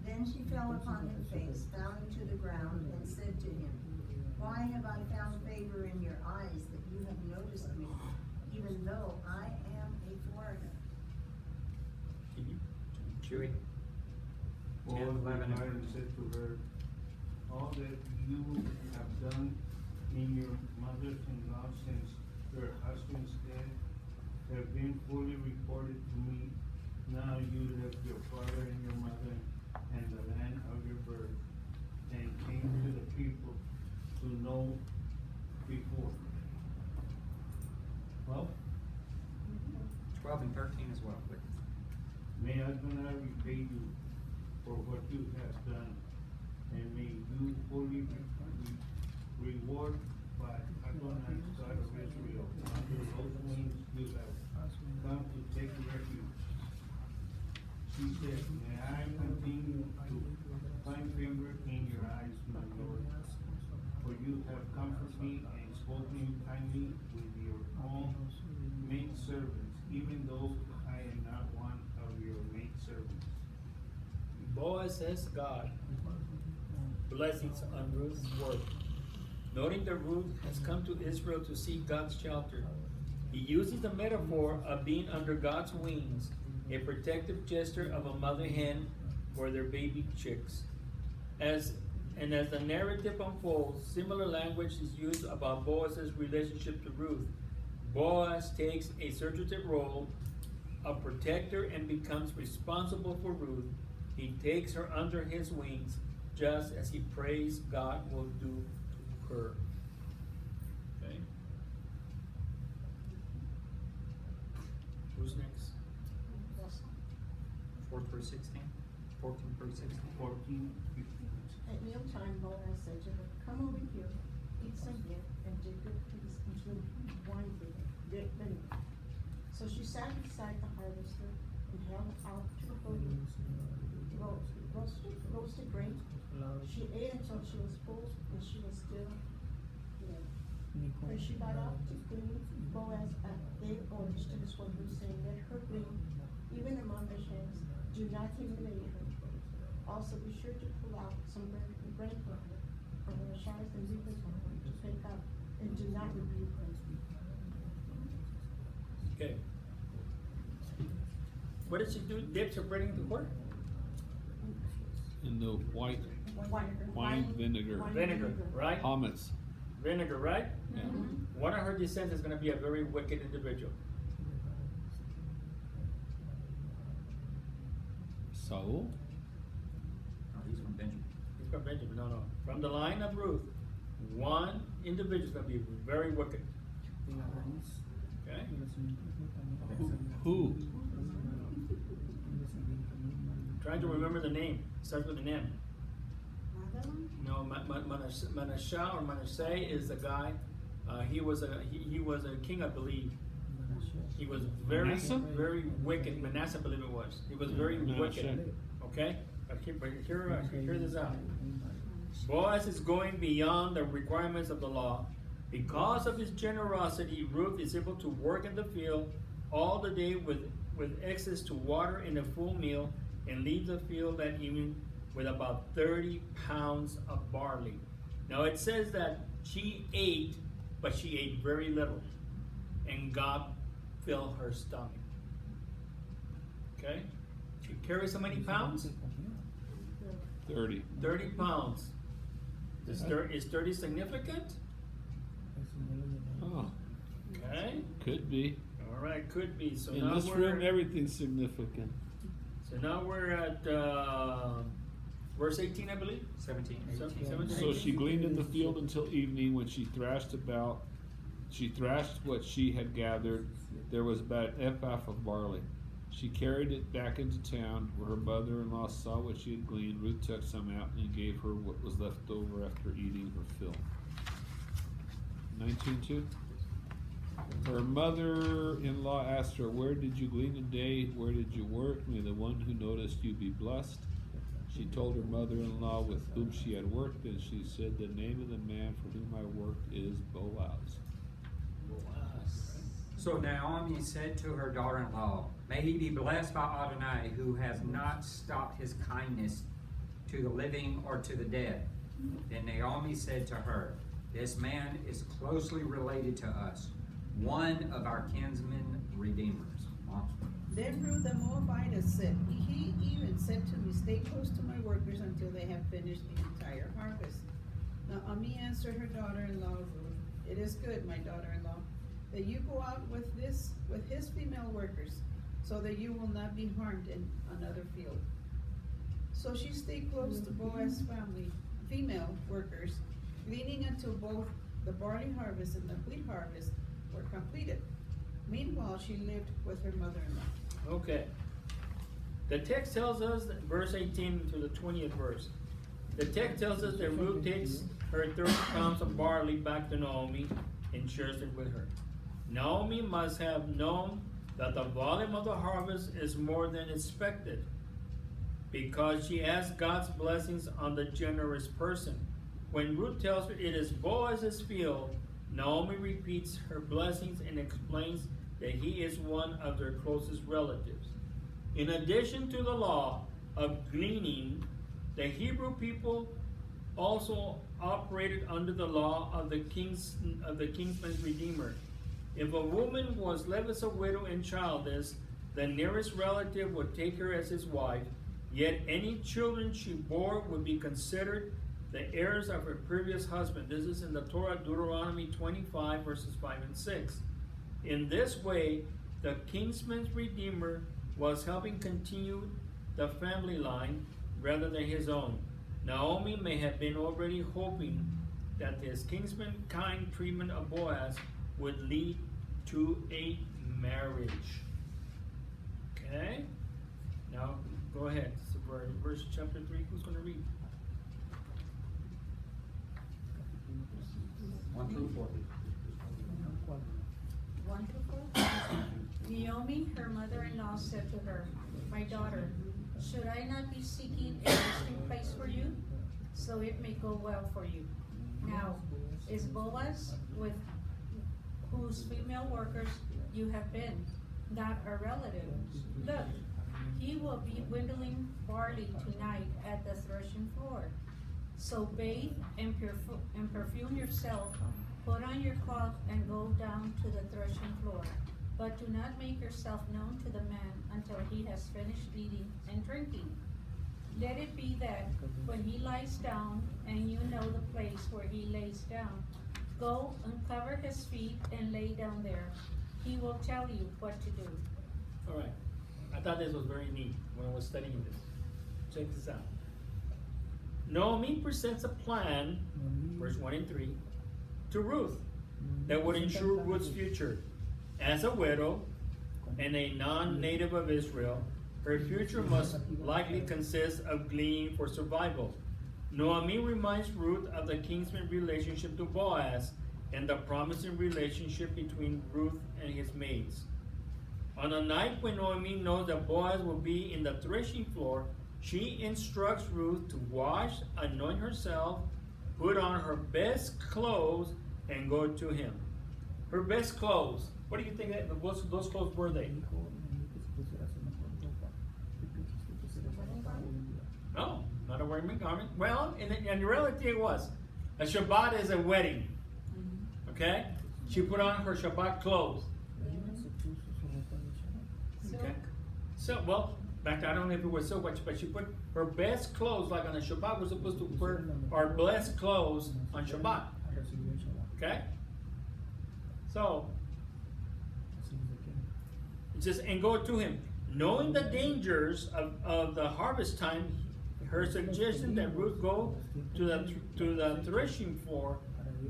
Then she fell upon her face, bowing to the ground, and said to him, Why have I found favor in your eyes that you have noticed me, even though I am a foreigner? Chewy. Boaz 10, 11, replied and said to her, All that you have done in your mother-in-law since your husband's death have been fully reported to me. Now you left your father and your mother and the land of your birth, and came to the people to know before. Well, 12 and 13 as well, please. may Adonai repay you for what you have done, and may you fully reward by Adonai, God of Israel, under those wings you have come to take refuge. She said, May I continue to find favor in your eyes, my Lord, for you have comforted me and spoken kindly with your own maidservants, even though I am not one of your maidservants. Boaz says God blessings on Ruth's work. Noting that Ruth has come to Israel to seek God's shelter, he uses the metaphor of being under God's wings, a protective gesture of a mother hen for their baby chicks. As the narrative unfolds, similar language is used about Boaz's relationship to Ruth. Boaz takes a surrogate role of protector and becomes responsible for Ruth. He takes her under his wings, just as he prays God will do to her. Okay? Who's next? 4 through 16? 14 through 16? 14, 15. At mealtime, Boaz said to her, Come over here, eat some bread, and dip your peas into wine vinegar. So she sat beside the harvester and held out to her roasted grain. She ate until she was full, and she was still full. When she got out to glean, Boaz gave orders to his workers, saying, Let her glean, even among the hens. Do not humiliate her. Also, be sure to pull out some grain from her shires and reapers to pick up, and do not rebuke her. Okay. What did she do? Dips her bread into what? In the white wine vinegar. Vinegar, right? Hummus. Vinegar, right? Yeah. One of her descendants is going to be a very wicked individual. Saul? Oh, he's from Benjamin. He's from Benjamin. No. From the line of Ruth, one individual is going to be very wicked. Okay? Who? Trying to remember the name. Starts with an M. No, Manasseh or Manasseh is the guy. He was a king, I believe. He was very, Manasseh? very wicked. Manasseh, I believe it was. He was very wicked. Okay? But hear this out. Boaz is going beyond the requirements of the law. Because of his generosity, Ruth is able to work in the field all the day with access to water and a full meal, and leave the field that evening with about 30 pounds of barley. Now it says that she ate, but she ate very little, and God filled her stomach. Okay? She carries how many pounds? 30. 30 pounds. Is 30 significant? Oh, Okay. could be. All right, could be. So In now this we're room, everything's significant. so now we're at verse 18, I believe. 17, 18. 17. So she gleaned in the field until evening, when she thrashed what she had gathered. There was about an ephah of barley. She carried it back into town, where her mother-in-law saw what she had gleaned. Ruth took some out and gave her what was left over after eating her fill. 19:2. Her mother-in-law asked her, "Where did you glean today? Where did you work? May the one who noticed you be blessed." She told her mother-in-law with whom she had worked, and she said, "The name of the man for whom I worked is Boaz." So Naomi said to her daughter-in-law, "May he be blessed by Adonai, who has not stopped his kindness to the living or to the dead." Then Naomi said to her, "This man is closely related to us, one of our kinsmen redeemers." Then Ruth the Moabitess said, he even said to me, "Stay close to my workers until they have finished the entire harvest." Naomi answered her daughter-in-law Ruth, "It is good, my daughter-in-law, that you go out with his female workers, so that you will not be harmed in another field." So she stayed close to Boaz's family, female workers, gleaning until both the barley harvest and the wheat harvest were completed. Meanwhile, she lived with her mother-in-law. Okay. The text tells us, that verse 18 to the 20th verse. The text tells us that Ruth takes her 30 pounds of barley back to Naomi and shares it with her. Naomi must have known that the volume of the harvest is more than expected, because she asked God's blessings on the generous person. When Ruth tells her it is Boaz's field, Naomi repeats her blessings and explains that he is one of their closest relatives. In addition to the law of gleaning, the Hebrew people also operated under the law of the kinsman's redeemer. If a woman was left as a widow and childless, the nearest relative would take her as his wife, yet any children she bore would be considered the heirs of her previous husband. This is in the Torah, Deuteronomy 25, verses 5 and 6. In this way, the kinsman's redeemer was helping continue the family line rather than his own. Naomi may have been already hoping that this kinsman kind treatment of Boaz would lead to a marriage. Okay? Now, go ahead. So verse chapter 3, who's going to read? 1 through 4. 1 through 4. Naomi, her mother-in-law, said to her, "My daughter, should I not be seeking a resting place for you, so it may go well for you? Now, is Boaz, with whose female workers you have been, not a relative? Look, he will be whittling barley tonight at the threshing floor. So bathe and perfume yourself, put on your cloth, and go down to the threshing floor. But do not make yourself known to the man until he has finished eating and drinking. Let it be that when he lies down, and you know the place where he lays down, go uncover his feet and lay down there. He will tell you what to do." All right. I thought this was very neat when I was studying this. Check this out. Naomi presents a plan, verse 1 and 3, to Ruth that would ensure Ruth's future. As a widow and a non-native of Israel, her future must likely consist of gleaning for survival. Naomi reminds Ruth of the kinsman relationship to Boaz and the promising relationship between Ruth and his maids. On a night when Naomi knows that Boaz will be in the threshing floor, she instructs Ruth to wash, anoint herself, put on her best clothes, and go to him. Her best clothes. What do you think those clothes were they? No, not a wearing garment. Well, in reality it was. A Shabbat is a wedding. Okay? She put on her Shabbat clothes. Okay? So, well, back then, I don't know if it was so much, but she put her best clothes, like on a Shabbat, we're supposed to wear our best clothes on Shabbat. Okay? So, it says, and go to him. Knowing the dangers of the harvest time, her suggestion that Ruth go to the threshing floor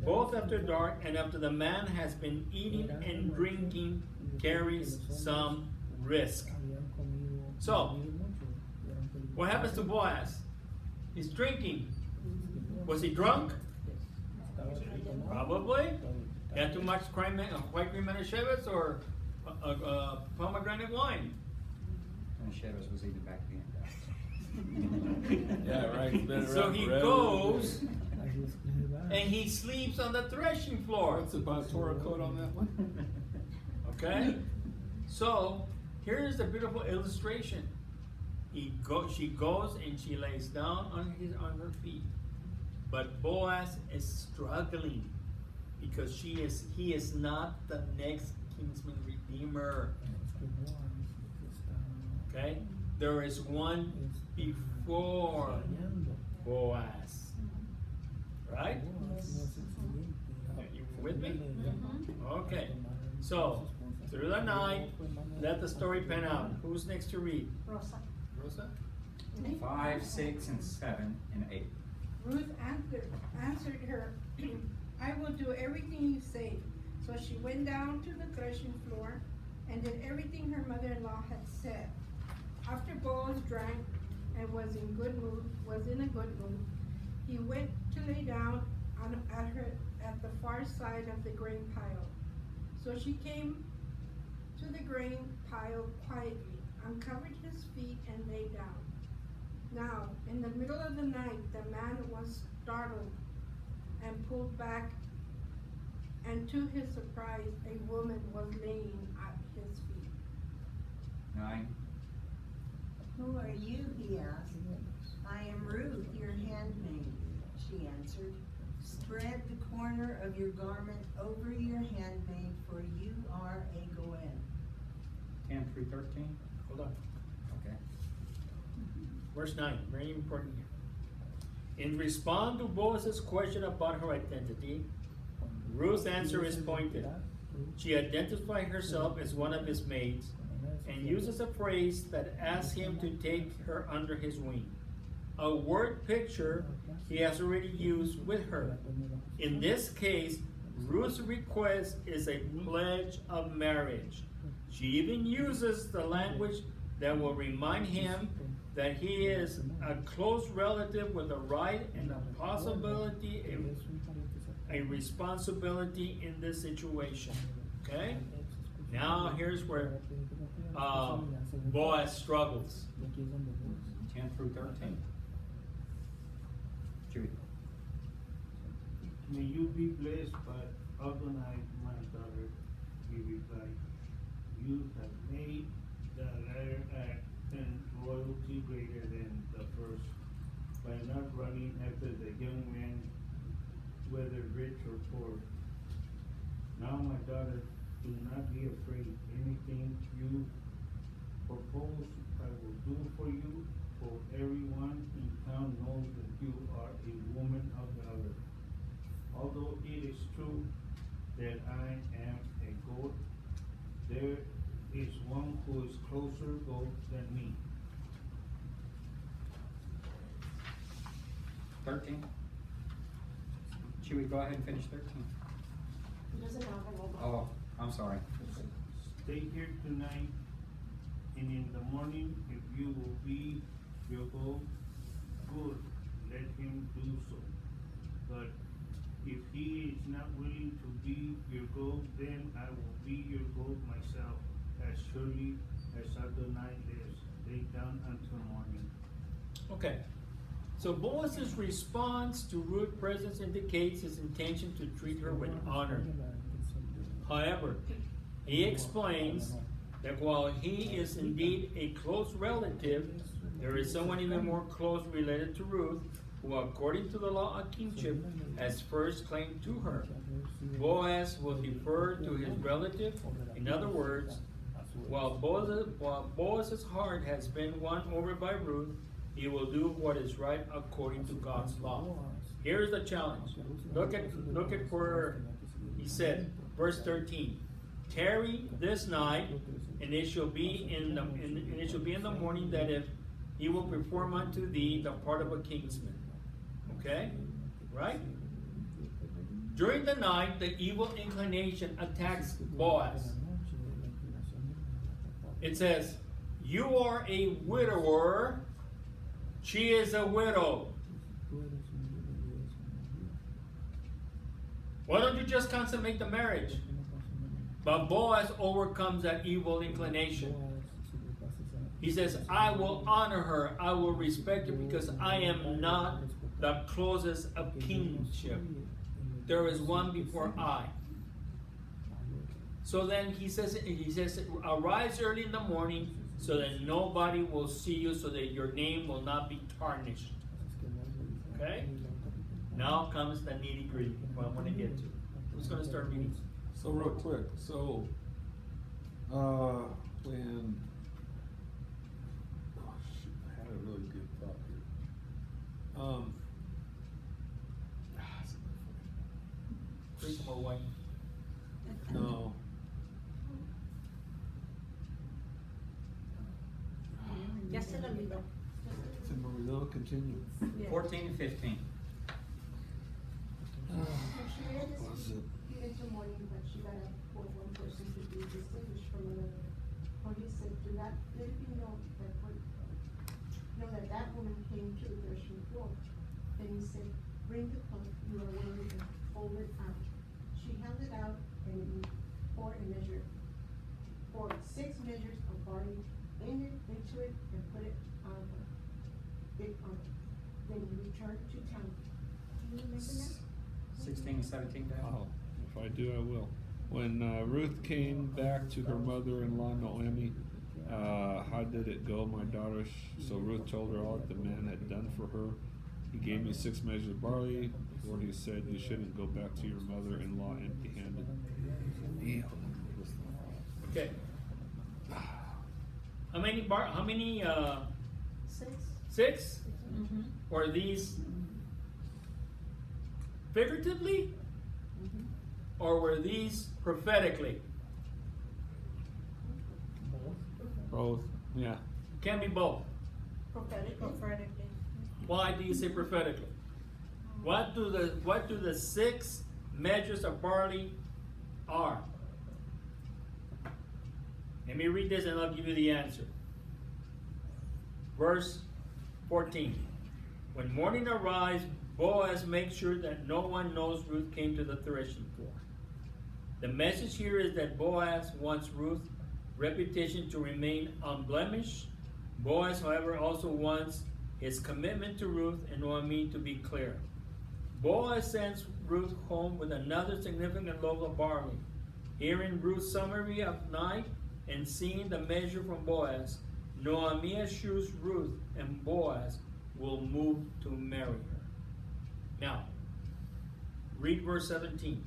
both after dark and after the man has been eating and drinking carries some risk. So, what happens to Boaz? He's drinking. Was he drunk? Probably. He had too much white cream Manischewitz or pomegranate wine. Manischewitz was even back then. Yeah, right. It's been So around he forever. goes and he sleeps on the threshing floor. What's about Torah code on that one? Okay? So here's the beautiful illustration. She goes and she lays down on her feet. But Boaz is struggling because he is not the next kinsman redeemer. Okay? There is one before Boaz. Right? You with me? Okay. So, through the night, let the story pan out. Who's next to read? Rosa. Rosa? 5, 6, and 7, and 8. Ruth answered her, I will do everything you say. So she went down to the threshing floor and did everything her mother-in-law had said. After Boaz drank and was in a good mood, he went to lay down at the far side of the grain pile. So she came to the grain pile quietly, uncovered his feet, and lay down. Now, in the middle of the night, the man was startled and pulled back, and to his surprise, a woman was laying at his feet. 9. Who are you? He asked. I am Ruth, your handmaid, she answered. Spread the corner of your garment over your handmaid, for you are a Goen. 10 through 13. Hold on. Okay. Verse 9, very important here. In response to Boaz's question about her identity, Ruth's answer is pointed. She identifies herself as one of his maids and uses a phrase that asks him to take her under his wing. A word picture he has already used with her. In this case, Ruth's request is a pledge of marriage. She even uses the language that will remind him that he is a close relative with a right and a possibility, a responsibility in this situation. Okay? Now here's where Boaz struggles. 10 through 13. Judy. May you be blessed by Adonai, my daughter, he replied. You have made the latter act and royalty greater than the first, by not running after the young man, whether rich or poor. Now, my daughter, do not be afraid. Anything you propose, I will do for you, for everyone in town knows that you are a woman of valor. Although it is true that I am a goat, there is one who is closer goat than me. 13. Chewy, go ahead and finish 13. He doesn't have an old. Oh, I'm sorry. Stay here tonight, and in the morning, if you will be your goat, good. Let him do so. But if he is not willing to be your goat, then I will be your goat myself, as surely as Adonai lives. Lay down until morning. Okay. So Boaz's response to Ruth's presence indicates his intention to treat her with honor. However, he explains that while he is indeed a close relative, there is someone even more close related to Ruth, who according to the law of kingship has first claim to her. Boaz will defer to his relative. In other words, while Boaz's heart has been won over by Ruth, he will do what is right according to God's law. Here's the challenge. Look at where he said, verse 13. Tarry this night, and it shall be in the morning that if he will perform unto thee the part of a kinsman. Okay? Right? During the night, the evil inclination attacks Boaz. It says, you are a widower, she is a widow. Why don't you just consummate the marriage? But Boaz overcomes that evil inclination. He says, I will honor her, I will respect her, because I am not the closest of kinship. There is one before I. So then he says, arise early in the morning so that nobody will see you, so that your name will not be tarnished. Okay? Now comes the nitty gritty, what I'm going to get to. Who's going to start reading? So real quick, so when I had a really good thought here. Drink some more wine. No. Ya se lo olvidó. No, continue. 14 and 15. She read this into morning, but she got up for one person to be distinguished from another. For he said, do not let it be known that woman came to the threshing floor. Then he said, bring the cloth you are wearing and fold it out. She held it out and poured a measure, poured 6 measures of barley into it and put it on her. Then he returned to town. Do you remember that? 16 and 17. Oh, if I do, I will. When Ruth came back to her mother-in-law Naomi, how did it go, my daughter? So Ruth told her all that the man had done for her. He gave me 6 measures of barley, for he said, you shouldn't go back to your mother-in-law empty-handed. Okay. How many, 6. 6? Or these figuratively? Or were these prophetically? Both, yeah. Can be both. Prophetically. Why do you say prophetically? What do the 6 measures of barley are? Let me read this and I'll give you the answer. Verse 14. When morning arrives, Boaz makes sure that no one knows Ruth came to the threshing floor. The message here is that Boaz wants Ruth's reputation to remain unblemished. Boaz, however, also wants his commitment to Ruth and Naomi to be clear. Boaz sends Ruth home with another significant loaf of barley. Hearing Ruth's summary of night and seeing the measure from Boaz, Naomi assures Ruth and Boaz will move to marry her. Now, read verse 17.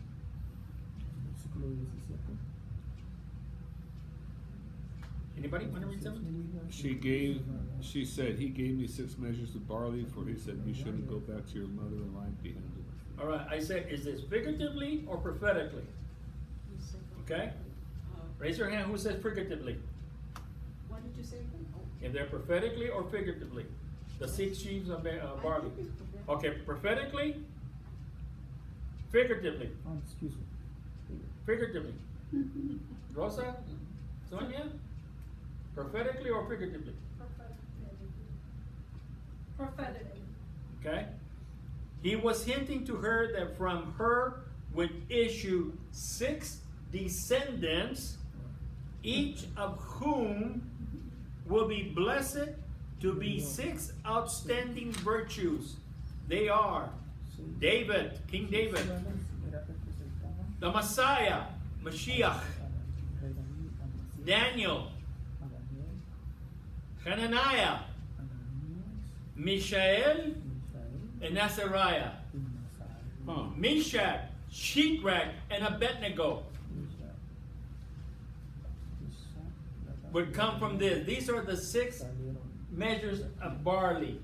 Anybody want to read 17? She said, he gave me 6 measures of barley, for he said, you shouldn't go back to your mother-in-law empty-handed. All right, I said, is this figuratively or prophetically? Okay? Raise your hand who says figuratively. What did you say? If they're prophetically or figuratively. The 6 sheaves of barley. Okay, prophetically, figuratively. Excuse me. Figuratively. Rosa? Sonia? Prophetically or figuratively? Prophetically. Okay? He was hinting to her that from her would issue 6 descendants, each of whom will be blessed to be 6 outstanding virtues. They are David, King David, the Messiah, Mashiach, Daniel, Hananiah, Mishael, and Azariah. Meshach, Shadrach, and Abednego would come from this. These are the 6 measures of barley.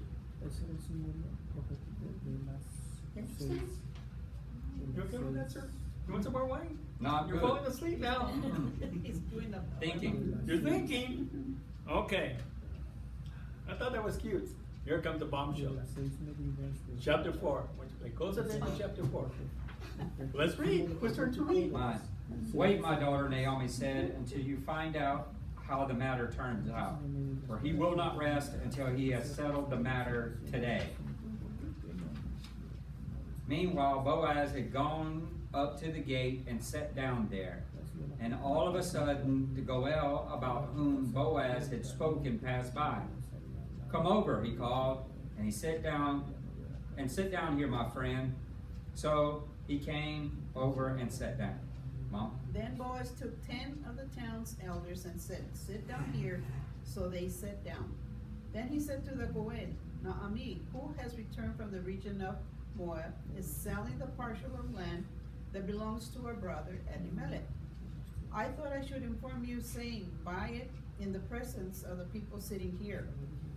You okay with that, sir? You want some more wine? No, I'm You're good. falling asleep now. He's doing the. Thinking. You're thinking. Okay. I thought that was cute. Here comes the bombshell. Chapter 4. It goes into chapter 4. Let's read. Let's turn to read. Mine. Wait, my daughter, Naomi said, until you find out how the matter turns out. For he will not rest until he has settled the matter today. Meanwhile, Boaz had gone up to the gate and sat down there. And all of a sudden, the Goel about whom Boaz had spoken passed by. Come over, he called, and he sat down, and sit down here, my friend. So he came over and sat down. Mom? Then Boaz took 10 of the town's elders and said, sit down here. So they sat down. Then he said to the Goel, Naomi, who has returned from the region of Moab, is selling the parcel of land that belongs to our brother Elimelech. I thought I should inform you, saying, buy it in the presence of the people sitting here,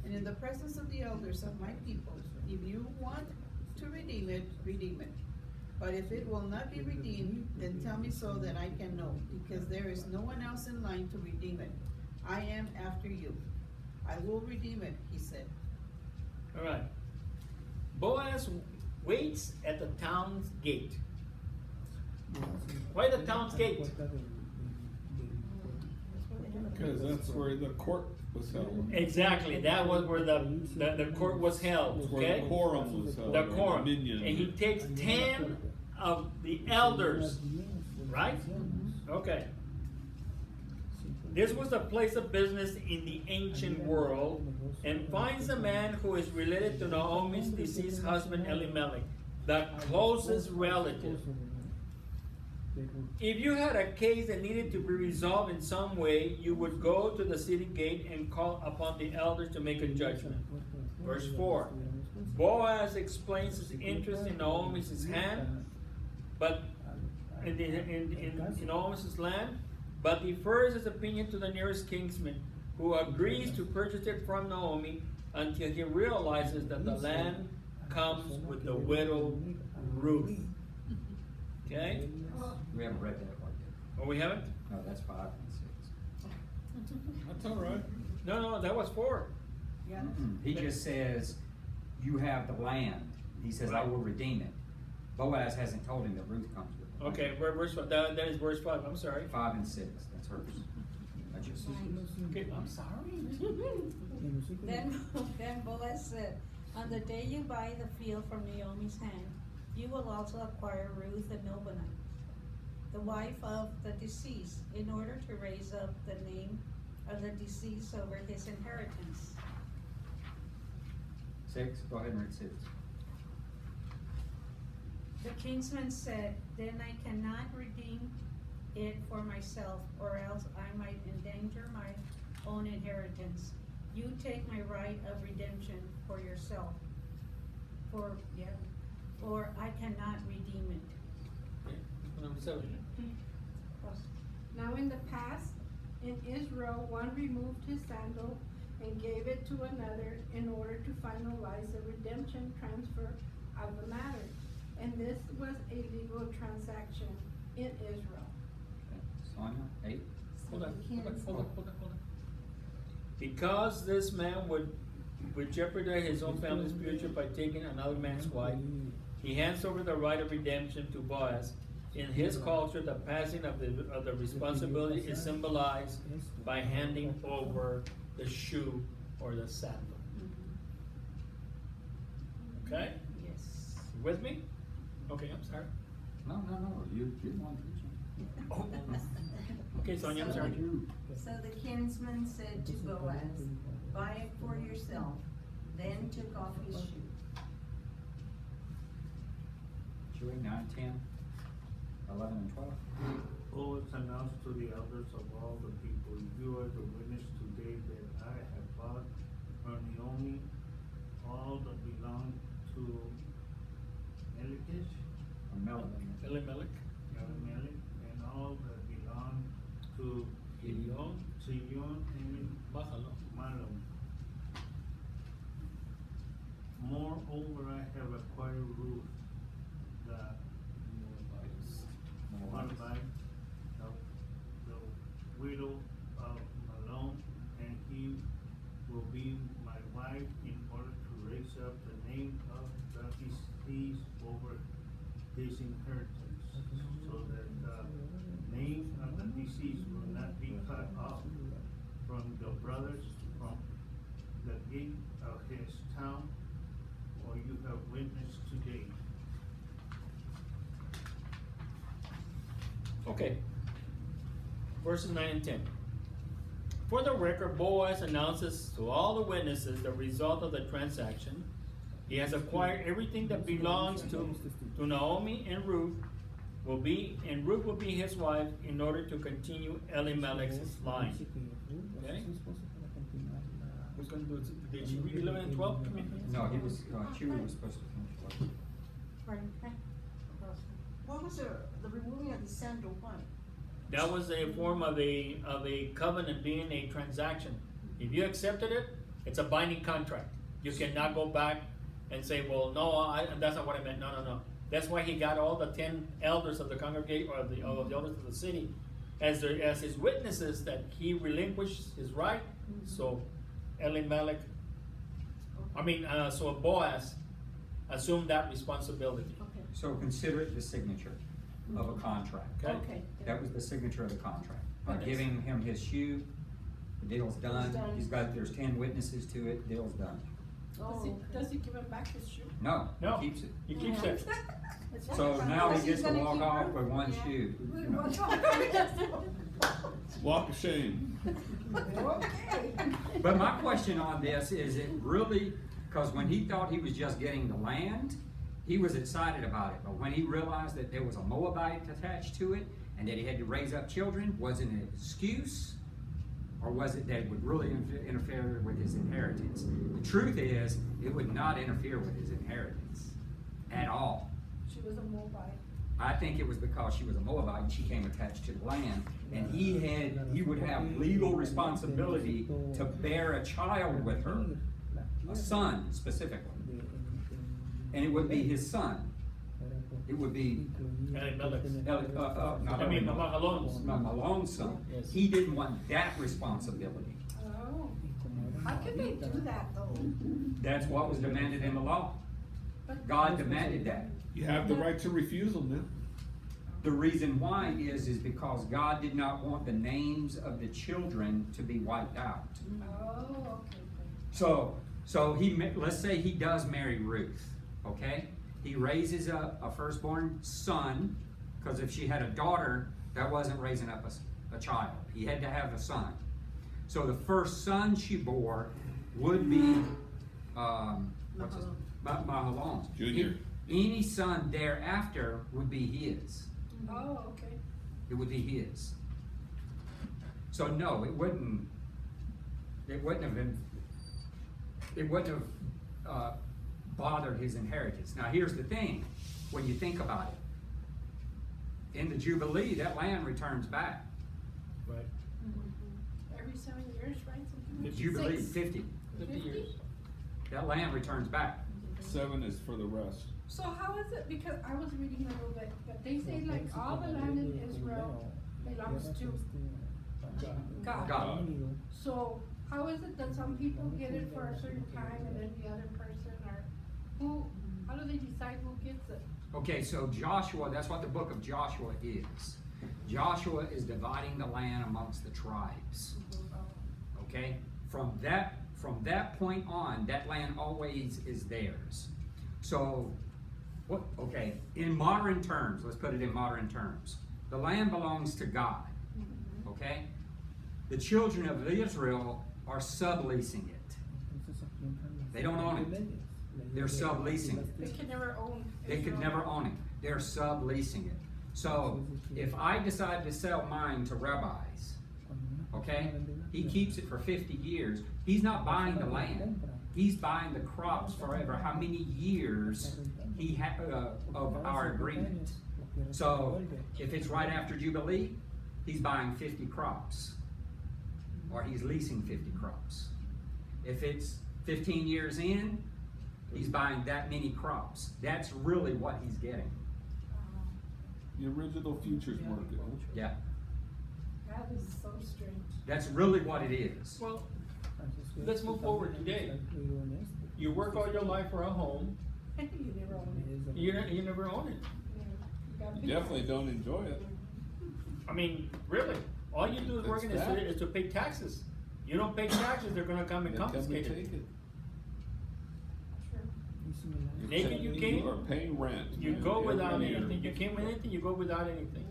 and in the presence of the elders of my people. If you want to redeem it, redeem it. But if it will not be redeemed, then tell me so that I can know, because there is no one else in line to redeem it. I am after you. I will redeem it, he said. All right. Boaz waits at the town's gate. Why the town's gate? Because that's where the court was held. Exactly. That was where the court was held. That's where Okay? the quorum was held. The or quorum. dominion. And he takes 10 of the elders. Right? Okay. This was a place of business in the ancient world, and finds a man who is related to Naomi's deceased husband Elimelech, the closest relative. If you had a case that needed to be resolved in some way, you would go to the city gate and call upon the elders to make a judgment. Verse 4. Boaz explains his interest in Naomi's hand, but in Naomi's land, but defers his opinion to the nearest kingsman, who agrees to purchase it from Naomi until he realizes that the land comes with the widow Ruth. Okay? We haven't read that part yet. Oh, we haven't? No, that's 5 and 6. That's all right. No, that was 4. He just says, you have the land. He says, I will redeem it. Boaz hasn't told him that Ruth comes with it. Okay, verse 5. That is verse 5. I'm sorry. 5 and 6. That's hers. That's yours. Okay, I'm sorry. Then Boaz said, on the day you buy the field from Naomi's hand, you will also acquire Ruth the Moabite, the wife of the deceased, in order to raise up the name of the deceased over his inheritance. 6. Go ahead and read 6. The kinsman said, then I cannot redeem it for myself, or else I might endanger my own inheritance. You take my right of redemption for yourself, for I cannot redeem it. Okay, number 7. Now in the past, in Israel, one removed his sandal and gave it to another in order to finalize the redemption transfer of the matter. And this was a legal transaction in Israel. Okay. Sonia, 8. Hold on. Because this man would jeopardize his own family's future by taking another man's wife, he hands over the right of redemption to Boaz. In his culture, the passing of the responsibility is symbolized by handing over the shoe or the sandal. Okay? Yes. with me? Okay, I'm sorry. No, you're one. Okay, Sonia, I'm sorry. So the kinsman said to Boaz, buy it for yourself, then took off his shoe. Joey, 9, 10, 11, and 12. Boaz announced to the elders of all the people, you are the witness today that I have bought from Naomi all that belonged to Elimelech. Elimelech, and all that belonged to Gideon. and Mahlon. Moreover, I have acquired Ruth, the Moabite, the widow of Mahlon, and he will be my wife in order to raise up the name of the deceased over his inheritance, so that the name of the deceased will not be cut off from the brothers from the gate of his town, or you have witnessed today. Okay. Verses 9 and 10. For the record, Boaz announces to all the witnesses the result of the transaction. He has acquired everything that belongs to Naomi, and Ruth will be his wife in order to continue Elimelech's line. Okay? Who's going to do it? Did she read 11 and 12? No, Chewy was supposed to finish. What was the removing of the sandal, why? That was a form of a covenant being a transaction. If you accepted it, it's a binding contract. You cannot go back and say, well, no, that's not what I meant. No. That's why he got all the 10 elders of the congregation, or the elders of the city, as his witnesses that he relinquished his right. So Elimelech, so Boaz assumed that responsibility. Okay. So consider it the signature of a contract. Okay. That was the signature of the contract. By Okay. giving him his shoe, the deal's done. It's done. There's 10 witnesses to it, deal's done. Does he give him back his shoe? No, No. he keeps it. He keeps it. So now Because he gets he's to gonna walk keep off Ruth. with one Yeah. shoe. you know. Walk of shame. Okay. But my question on this is, it really, because when he thought he was just getting the land, he was excited about it. But when he realized that there was a Moabite attached to it and that he had to raise up children, was it an excuse? Or was it that it would really interfere with his inheritance? The truth is, it would not interfere with his inheritance at all. She was a Moabite. I think it was because she was a Moabite and she came attached to the land, and he would have legal responsibility to bear a child with her, a son specifically. And it would be his son. It would be Elimelech. Mahlon's Mahlon's. son. Yes. He didn't want that responsibility. Oh. How could they do that though? That's what was demanded in the law. But- God demanded that. You have the right to refuse them now. The reason why is because God did not want the names of the children to be wiped out. Oh, okay. So let's say he does marry Ruth, okay? He raises up a firstborn son, because if she had a daughter, that wasn't raising up a child. He had to have a son. So the first son she bore would be, Mahlon's. Junior. Any son thereafter would be his. Oh, okay. It would be his. So no, it wouldn't have bothered his inheritance. Now here's the thing, when you think about it, in the Jubilee, that land returns back. Right. Every 7 years, right? The Jubilee, 50. 50 years. That land returns back. 7 is for the rest. So how is it, because I was reading a little bit, but they say like all the land in Israel belongs to God. God. So how is it that some people get it for a certain time and then the other person, or how do they decide who gets it? Okay, so Joshua, that's what the book of Joshua is. Joshua is dividing the land amongst the tribes. Okay? From that point on, that land always is theirs. So What, okay, in modern terms, let's put it in modern terms. The land belongs to God, okay? The children of Israel are subleasing it. They don't own it. They're subleasing it. They could never own. They could never own it. They're subleasing it. So if I decide to sell mine to rabbis, okay, he keeps it for 50 years. He's not buying the land. He's buying the crops forever. How many years he had of our agreement? So if it's right after Jubilee, he's buying 50 crops, or he's leasing 50 crops. If it's 15 years in, he's buying that many crops. That's really what he's getting. The original futures market, huh? Yeah, That is so strange. that's really what it is. Well, let's move forward today. You work all your life for a home, You never own it. you never own it. You gotta be- Definitely don't enjoy it. I mean, really, all you do is work in the That's city that. is to pay taxes. You don't pay taxes, they're gonna come and They come and confiscate take it. it. True. Naked you came, You are paying rent. you man, go every without year. anything, you came with anything, you go without anything.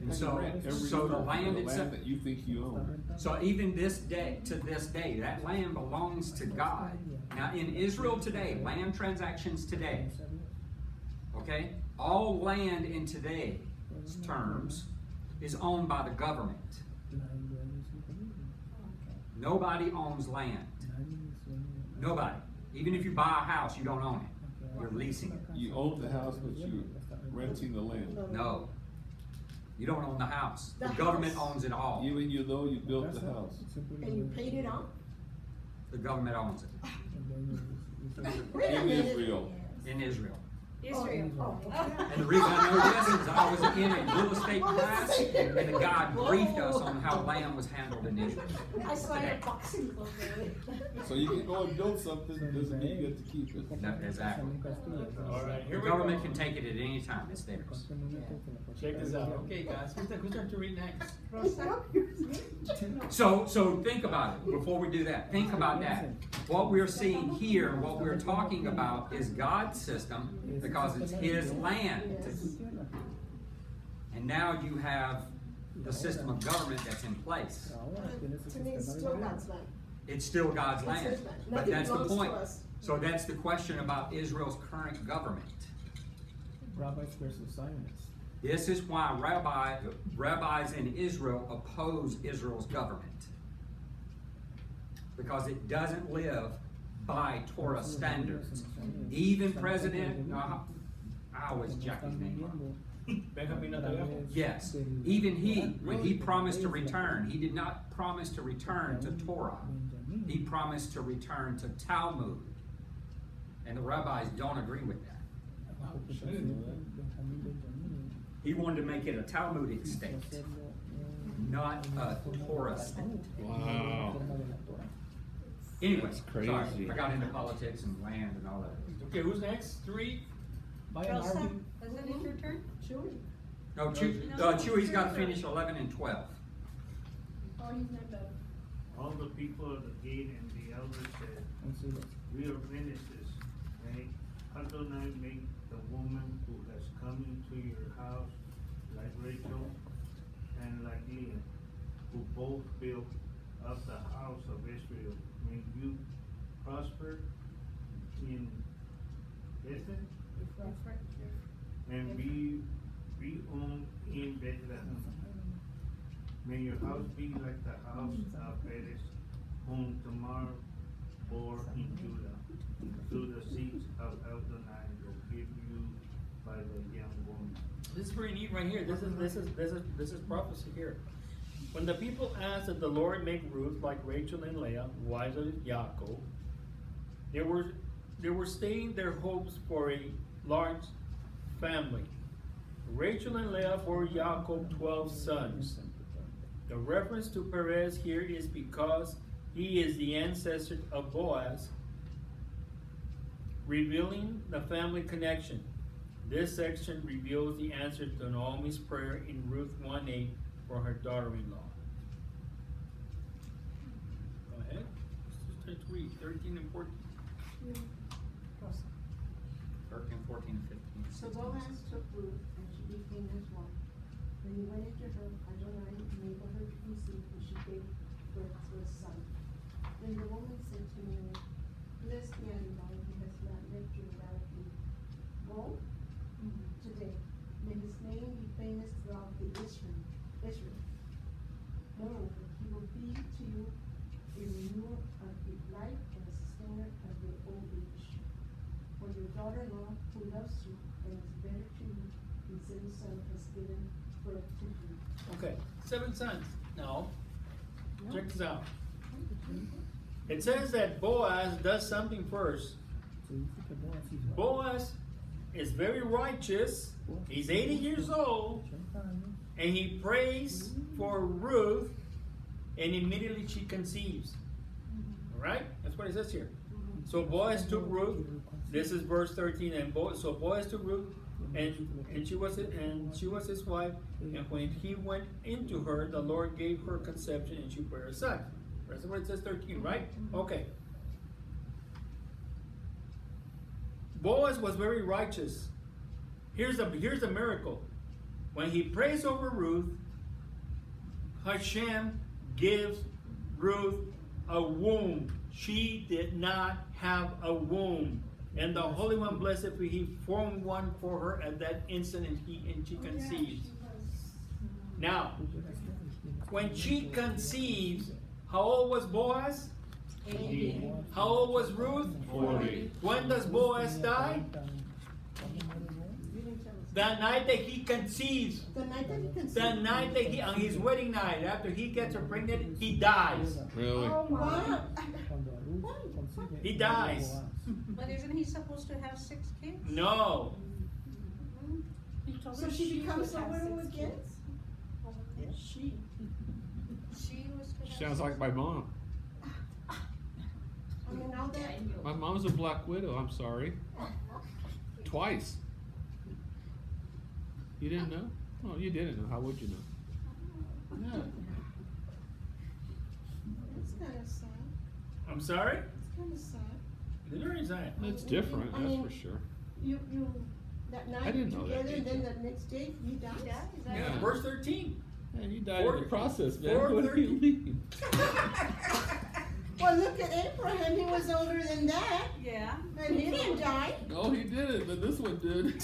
And so, Rent every so the year for land the itself, land that you think you own. so even this day, to this day, that land belongs to God. Now, in Israel today, land transactions today, okay, all land in today's terms is owned by the government. Nobody owns land. Nobody. Even if you buy a house, you don't own it. You're leasing it. You own the house, but you're renting the land. No. You don't own the house. The The government house. owns it all. Even though you built the house. And you paid it off? The government owns it Wait a In minute. Israel. in Israel. Israel. Oh, And the reason I know this is I was in a real estate class, and the guy briefed us on how land was handled in Israel. I saw your boxing glove there. So you can go and build something, doesn't mean you get to keep it. No, exactly. All right, The here we government go. can take it at any time. It's theirs. Check this out. Okay, guys, who's turn to read next? So think about it before we do that. Think about that. What we're seeing here, what we're talking about is God's system because it's His land. And now you have the system of government that's in place. To me, it's still God's land. It's still God's It's land. His land. But Nothing that's the belongs to point. us. So that's the question about Israel's current government. Rabbis versus Zionists. This is why rabbis in Israel oppose Israel's government. Because it doesn't live by Torah standards. Even President, I always jack his name up. Benjamin Netanyahu? Yes, even he, when he promised to return, he did not promise to return to Torah. He promised to return to Talmud. And the rabbis don't agree with that. He wanted to make it a Talmudic state, not a Torah state. Wow. Anyway, That's crazy. sorry, I got into politics and land and all that. Okay, who's next? Three? Rosa, wasn't it your turn? Chewy. No, Chewy's got to finish 11 and 12. Oh, he's not done. All the people at the gate and the elders said, we are witnesses, right? How do I make the woman who has come into your house, like Rachel and like Leah, who both built up the house of Israel, may you prosper in Bethlehem That's right. and be owned in Bethlehem. May your house be like the house of Perez, whom Tamar bore in Judah, through the seeds of Adonai will give you by the young woman. This is very neat right here. This is prophecy here. When the people asked that the Lord make Ruth like Rachel and Leah, wives of Yaakov, they were stating their hopes for a large family. Rachel and Leah bore Yaakov 12 sons. The reference to Perez here is because he is the ancestor of Boaz, revealing the family connection. This section reveals the answer to Naomi's prayer in Ruth 1:8 for her daughter-in-law. Go ahead. Let's just read 13 and 14. 13, 14, and So Boaz took Ruth, and she became his wife. When he went into her, Adonai enabled her to conceive, and she gave birth to a son. Then the woman said to me, blessed be Adonai, who has not left you without me. Go today, may his name be famous throughout the Israel. Moreover, he will be to you a renewer of the life and a sustainer of your old age. For your daughter-in-law, who loves you and is better to you than 7 sons, has given birth to you. Okay, 7 sons. No. Check this out. It says that Boaz does something first. Boaz is very righteous. He's 80 years old. And he prays for Ruth. And immediately she conceives. Alright? That's what it says here. So Boaz took Ruth. This is verse 13. And so Boaz took Ruth. And she was his wife. And when he went into her, the Lord gave her conception, and she bare a son. That's what it says 13, right? Okay. Boaz was very righteous. Here's the miracle. When he prays over Ruth, Hashem gives Ruth a womb. She did not have a womb. And the Holy One, blessed be He, formed one for her at that instant, and she conceives. Now, when she conceives, how old was Boaz? 80. How old was Ruth? 40. When does Boaz die? The night that he conceives. The night that he conceived. The night that on his wedding night, after he gets her pregnant, he dies. Really? Oh, wow. He dies. But isn't he supposed to have 6 kids? No. He told So her she becomes would a have widow 6 again? kids. She. She was to have Sounds 6 like my mom. I mean, now that. My mom's a black widow, I'm sorry. Twice. You didn't know? Oh, you didn't know. How would you know? Yeah. It's kind of sad. I'm sorry? It's kind of sad. There is that. It's different, I that's mean, for sure. You, that night I didn't know that, together, and did then the next day you die. Yeah. Verse 13. Yeah, you died Four- in the process, man. 4:30. What do you mean? Well, look at Abraham. He was older than that, Yeah. and he didn't die. No, he didn't, but this one did.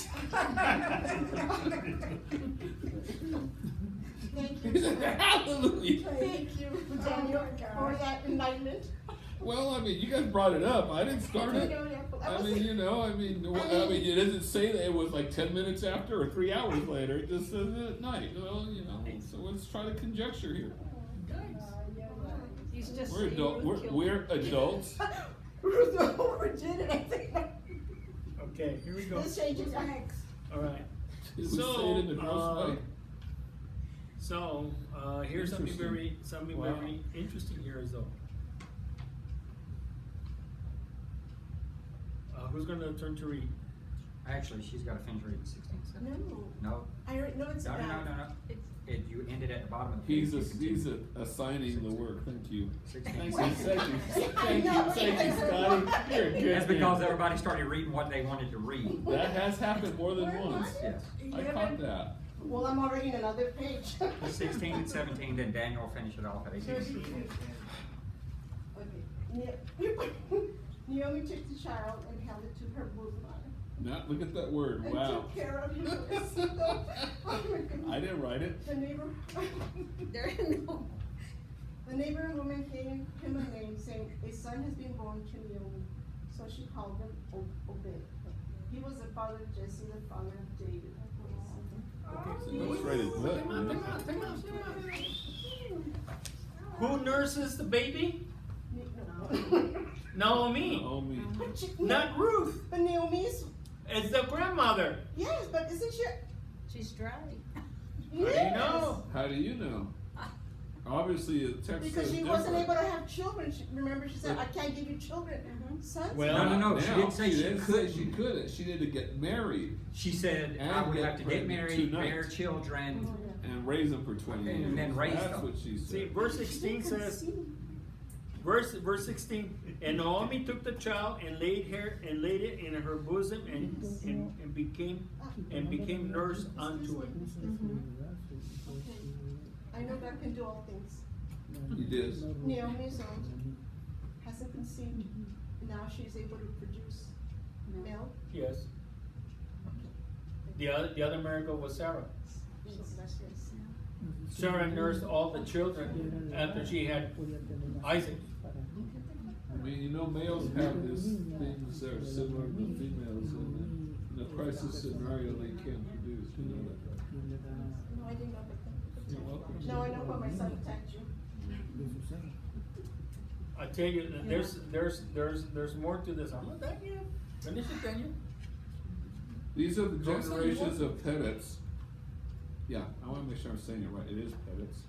Thank you, sir. Hallelujah. Thank you, Daniel, for that enlightenment. Well, I mean, you guys brought it up. I didn't start it. I mean, you know, I mean, it doesn't say that it was like 10 minutes after or 3 hours later. It just says at night. Well, you know, so let's try to conjecture here. He's just We're saying adult. Ruth killed We're adults. Ruth overdid it, I think. Okay, here we go. This changes next. All right. Did we say it in the gross way? So, here's something Interesting. very interesting here is though. Who's gonna turn to read? Actually, she's got to finish reading 16. No, No? I already know it's No, no, bad. no, no. You ended at the bottom of the page. He's assigning the work. Thank you. 16. Thank you, Scottie. You're a good That's because man. everybody started reading what they wanted to read. That has happened more than Where once. was Yes. I caught that. Well, I'm already in another page. 16 and 17, then Daniel will finish it off at 18. Okay. Naomi took the child and held it to her bosom. Now, look at that word. And Wow. took care of him. I didn't write it. The neighbor, There no. the neighbor woman gave him a name, saying, "A son has been born to Naomi." So she called him Obed. He was the father of Jesse, the father of David. So let's write it. Look. Time out. Who nurses the baby? Naomi. Naomi. Not Ruth. But Naomi's, It's the grandmother. yes, but isn't she? She's dry. How do you know? How do you know? Obviously, the text Because says she wasn't able different. to have children. Remember, she said, "I can't give you children, sons." Well, No, she didn't say she didn't couldn't. She couldn't. She needed to get married She said, And I would get have to get pregnant married, tonight. bear children. and raise them for 20 years. And then raise That's them. what she See, said. verse 16 says, verse 16. And Naomi took the child and laid it in her bosom and became nurse unto it. Okay. I know God can do all things. He did. Naomi's hasn't conceived. Now she's able to produce milk. Yes. The other miracle was Sarah. So that's it. Sarah nursed all the children after she had Isaac. I mean, you know, males have these things that are similar to females, and in a crisis scenario, they can't produce. You know that. No, I didn't know that. You're welcome. No, I know why my son attacked you. I tell you, there's more to this. I'm not done yet. Finish it, Daniel. These are the generations of Peretz. Yeah, I want to make sure I'm saying it right. It is Peretz.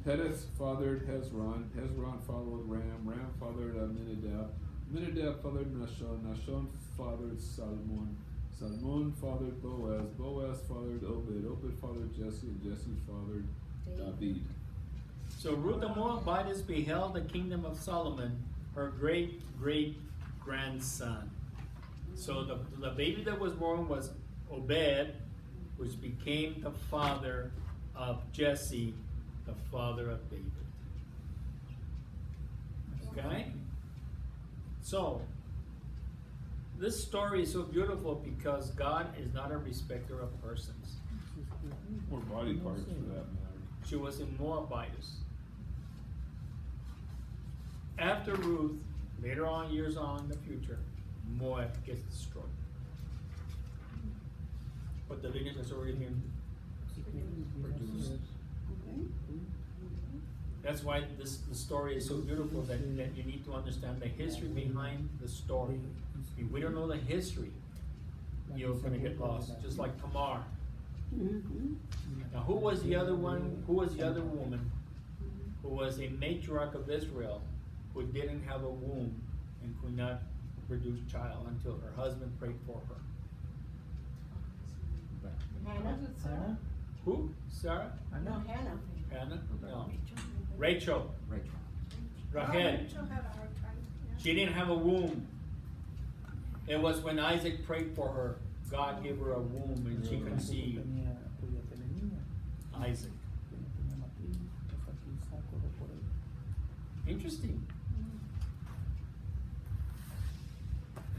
Peretz fathered Hezron. Hezron followed Ram. Ram fathered Amminadab. Amminadab fathered Nahshon. Nahshon fathered Salmon. Salmon fathered Boaz. Boaz fathered Obed. Obed fathered Jesse. And Jesse fathered David. So Ruth the Moabitess beheld the kingdom of Solomon, her great grandson. So the baby that was born was Obed, which became the father of Jesse, the father of David. Okay? So, this story is so beautiful because God is not a respecter of persons. Or body parts for that matter. She was a Moabitess. After Ruth, later on, years on in the future, Moab gets destroyed. But the lineage has already been produced. That's why the story is so beautiful that you need to understand the history behind the story. If we don't know the history, you're going to get lost. Just like Tamar. Now, who was the other one? Who was the other woman who was a matriarch of Israel who didn't have a womb and could not produce child until her husband prayed for her? Hannah? Who? Sarah? No, Hannah. Hannah? No. Rachel. Rachel. Rahel. Rachel had a hard time. Yeah. She didn't have a womb. It was when Isaac prayed for her, God gave her a womb and she conceived Isaac. Interesting.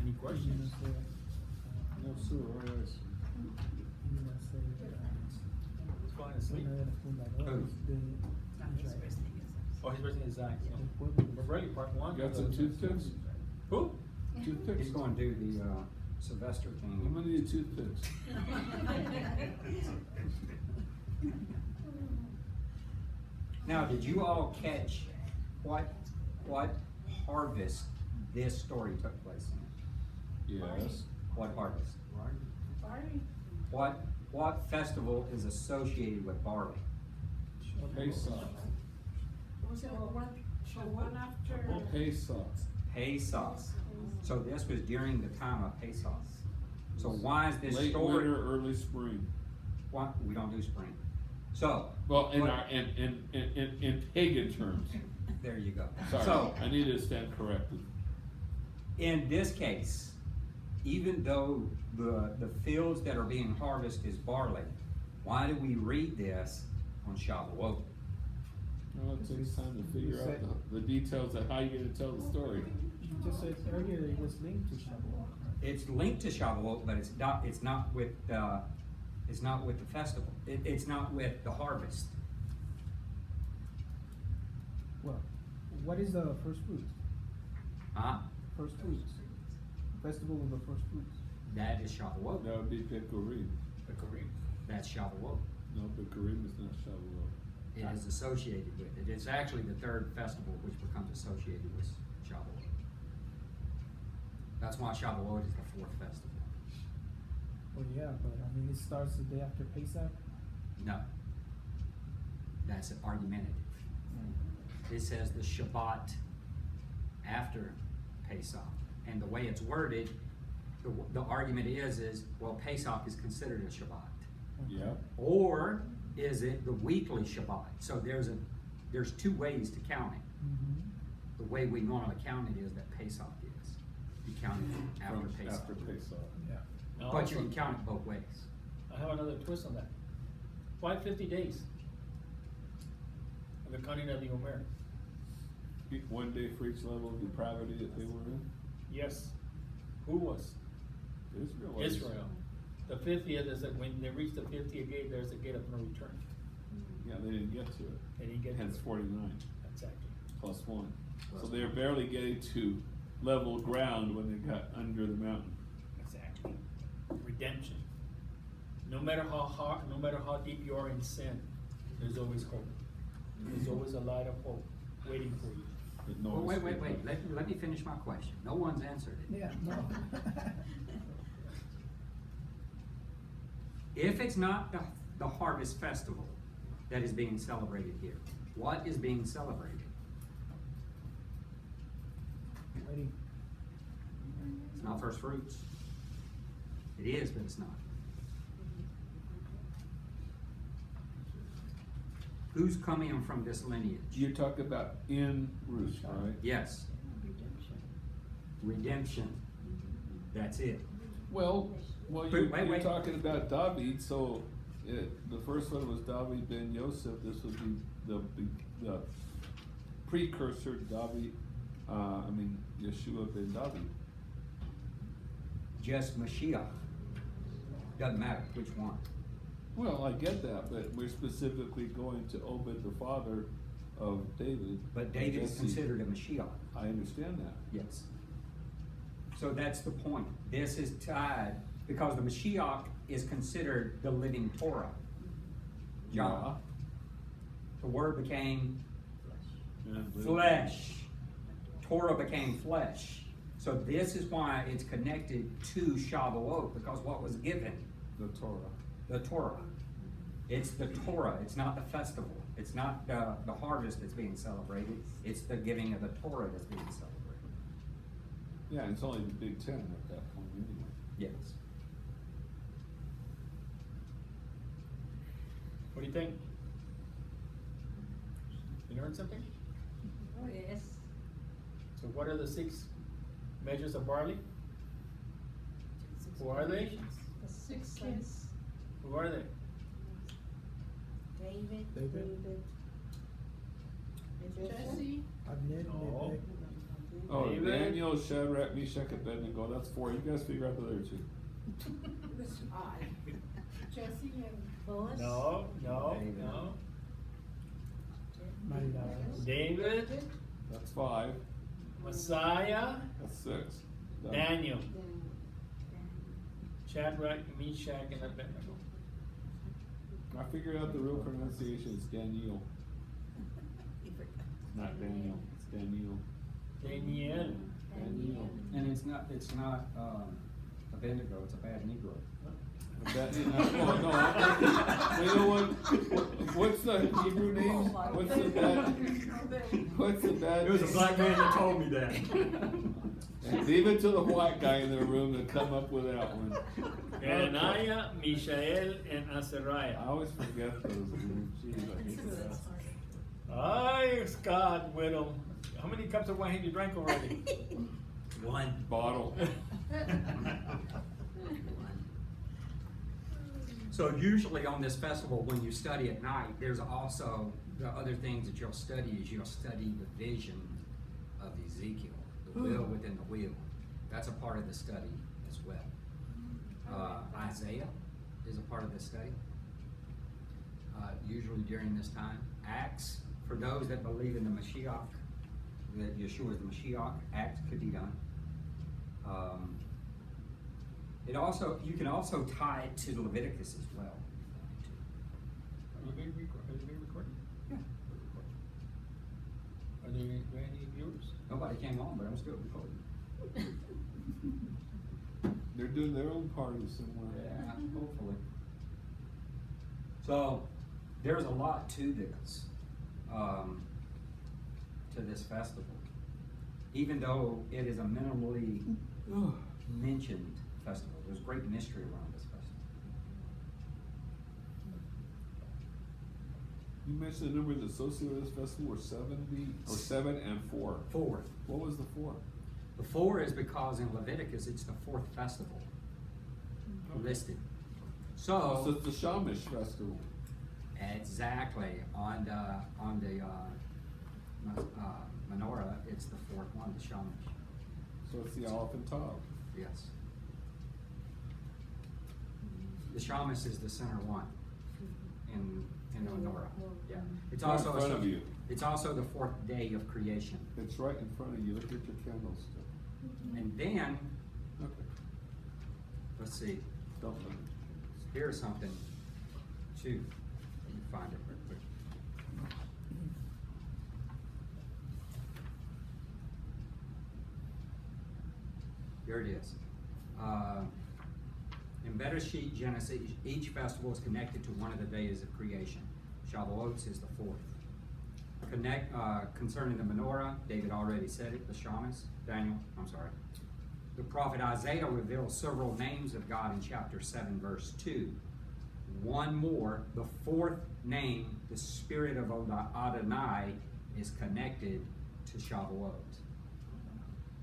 Any questions? No, sir. Who's going to sleep? Oh, his birthday is Zach. We're ready, part one. Got some toothpicks? Who? Toothpicks? He's going to do the Sylvester thing. I'm gonna need toothpicks. Now, did you all catch what harvest this story took place in? Yes. What harvest? Barley. What festival is associated with barley? Pesach. Was it one after? Oh, Pesach. Pesach. So this was during the time of Pesach. So why is this Late story? winter, early spring. Why we don't do spring? So Well, in what- our in pagan terms. there you go. Sorry, So I need to stand corrected. in this case, even though the fields that are being harvested is barley, why do we read this on Shavuot? Well, it takes time to figure out the details of how you're gonna tell the story. You just said earlier it was linked to Shavuot. It's linked to Shavuot, but it's not with the festival. It's not with the harvest. Well, what is the first fruits? Huh? First fruits. Festival of the first fruits. That is Shavuot. That would be Pekurim. That's Shavuot. No, Pekurim is not Shavuot. It is associated with it. It's actually the third festival which becomes associated with Shavuot. That's why Shavuot is the fourth festival. Well, yeah, but I mean, it starts the day after Pesach. No. That's argumentative. It says the Shabbat after Pesach. And the way it's worded, the argument is, well, Pesach is considered a Shabbat. Yeah. Or is it the weekly Shabbat? So there's two ways to count it. the way we normally count it is that Pesach is. You count it after From Pesach. after Pesach. Now But you also, can count it both ways. I have another twist on that. Why 50 days? Of the counting of the Omer. 1 day for each level of depravity that they were in. Yes. Who was? Israel. The 50th is that when they reach the 50th gate, there's a gate of no return. Yeah, they didn't get to it. They didn't get to Hence it. 49 Exactly. plus 1. So they were barely getting to level ground when they got under the mountain. Exactly. Redemption. No matter how hard, no matter how deep you are in sin, there's always hope. There's always a light of hope waiting for you. But no Well, one wait, escaped that. let me finish my question. No one's answered it. Yeah, no. If it's not the harvest festival that is being celebrated here, what is being celebrated? Waiting. It's not first fruits. It is, but it's not. Who's coming from this lineage? You're talking about in Ruth, right? Yes, redemption. That's it. Well, Wait, you're wait. talking about David, so the first one was David ben Yosef. This would be the precursor to David. Yeshua ben David. Just Mashiach. Doesn't matter which one. Well, I get that, but we're specifically going to Obed, the father of David. But David is Jesse. considered a Mashiach. I understand that. Yes. So that's the point. This is tied because the Mashiach is considered the living Torah. Yeah. The Word became Yeah, but- flesh. Torah became flesh. So this is why it's connected to Shavuot, because what was given? The Torah. The Torah. It's the Torah. It's not the festival. It's not the harvest that's being celebrated. It's the giving of the Torah that's being celebrated. Yeah, and it's only the Big Ten at that point anyway. Yes. What do you think? You learned something? Oh, yes. So what are the 6 measures of barley? Who are they? The 6 sons. Who are they? David. Jesse, Abner, No. Lebek. Oh, David. Daniel, Shadrach, Meshach, and Abednego. That's 4. You guys figure out the other 2. Jesse and Boaz. No. Marilyn. David, That's 5. Messiah, That's 6. Done. Daniel, Shadrach, Meshach, and Abednego. I figured out the real pronunciation is Daniel. Not Daniel. It's Daniel. Daniel. Daniel. And it's not Abednego, it's a bad Negro. Oh, no. You know what? What's the Hebrew name? What's the bad? It was a black man that told me that. And leave it to the white guy in the room to come up with that one. Hananiah, Mishael, and I Azariah. always forget those names. Jeez, I hate that. Aye, Scott, Whittle. How many cups of wine have you drank already? One. Bottle. So usually on this festival, when you study at night, there's also the other things that you'll study is you'll study the vision of Ezekiel, the wheel within the wheel. That's a part of the study as well. Isaiah is a part of the study, usually during this time. Acts, for those that believe in the Mashiach, that Yeshua is the Mashiach, Acts could be done. You can also tie it to Leviticus as well. Are you being recorded? Yeah. Are there any viewers? Nobody came on, but I'm still recording. They're doing their own party somewhere. Yeah, hopefully. So, there's a lot to this festival. Even though it is a minimally mentioned festival, there's great mystery around this festival. You mentioned the numbers associated with this festival were 70, or 7 and 4. 4. What was the 4? The 4 is because in Leviticus it's the 4th festival listed. So So, it's the Shamish festival. exactly, on the menorah, it's the 4th one, the Shamash. So it's the Aleph and Tav. Yes. The Shamash is the center one in the menorah. Yeah. It's Right in also front of you. It's also the 4th day of creation. It's right in front of you. Look at your candlestick. And then, Okay. let's see, Don't let it. here's something too. Let me find it real quick. Here it is. In Bereshit, Genesis, each festival is connected to one of the days of creation. Shavuot is the 4th. Concerning the menorah, David already said it, the Shamas, Daniel, I'm sorry. The prophet Isaiah reveals several names of God in chapter 7, verse 2. One more, the 4th name, the Spirit of Adonai, is connected to Shavuot.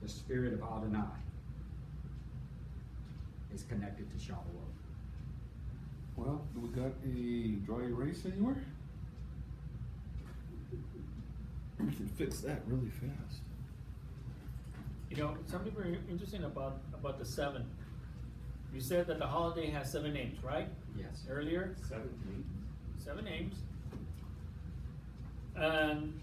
The Spirit of Adonai is connected to Shavuot. Well, do we got a dry erase anywhere? We can fix that really fast. You know, something very interesting about the 7. You said that the holiday has 7 names, right? Yes. Earlier? 7 names. 7 names. And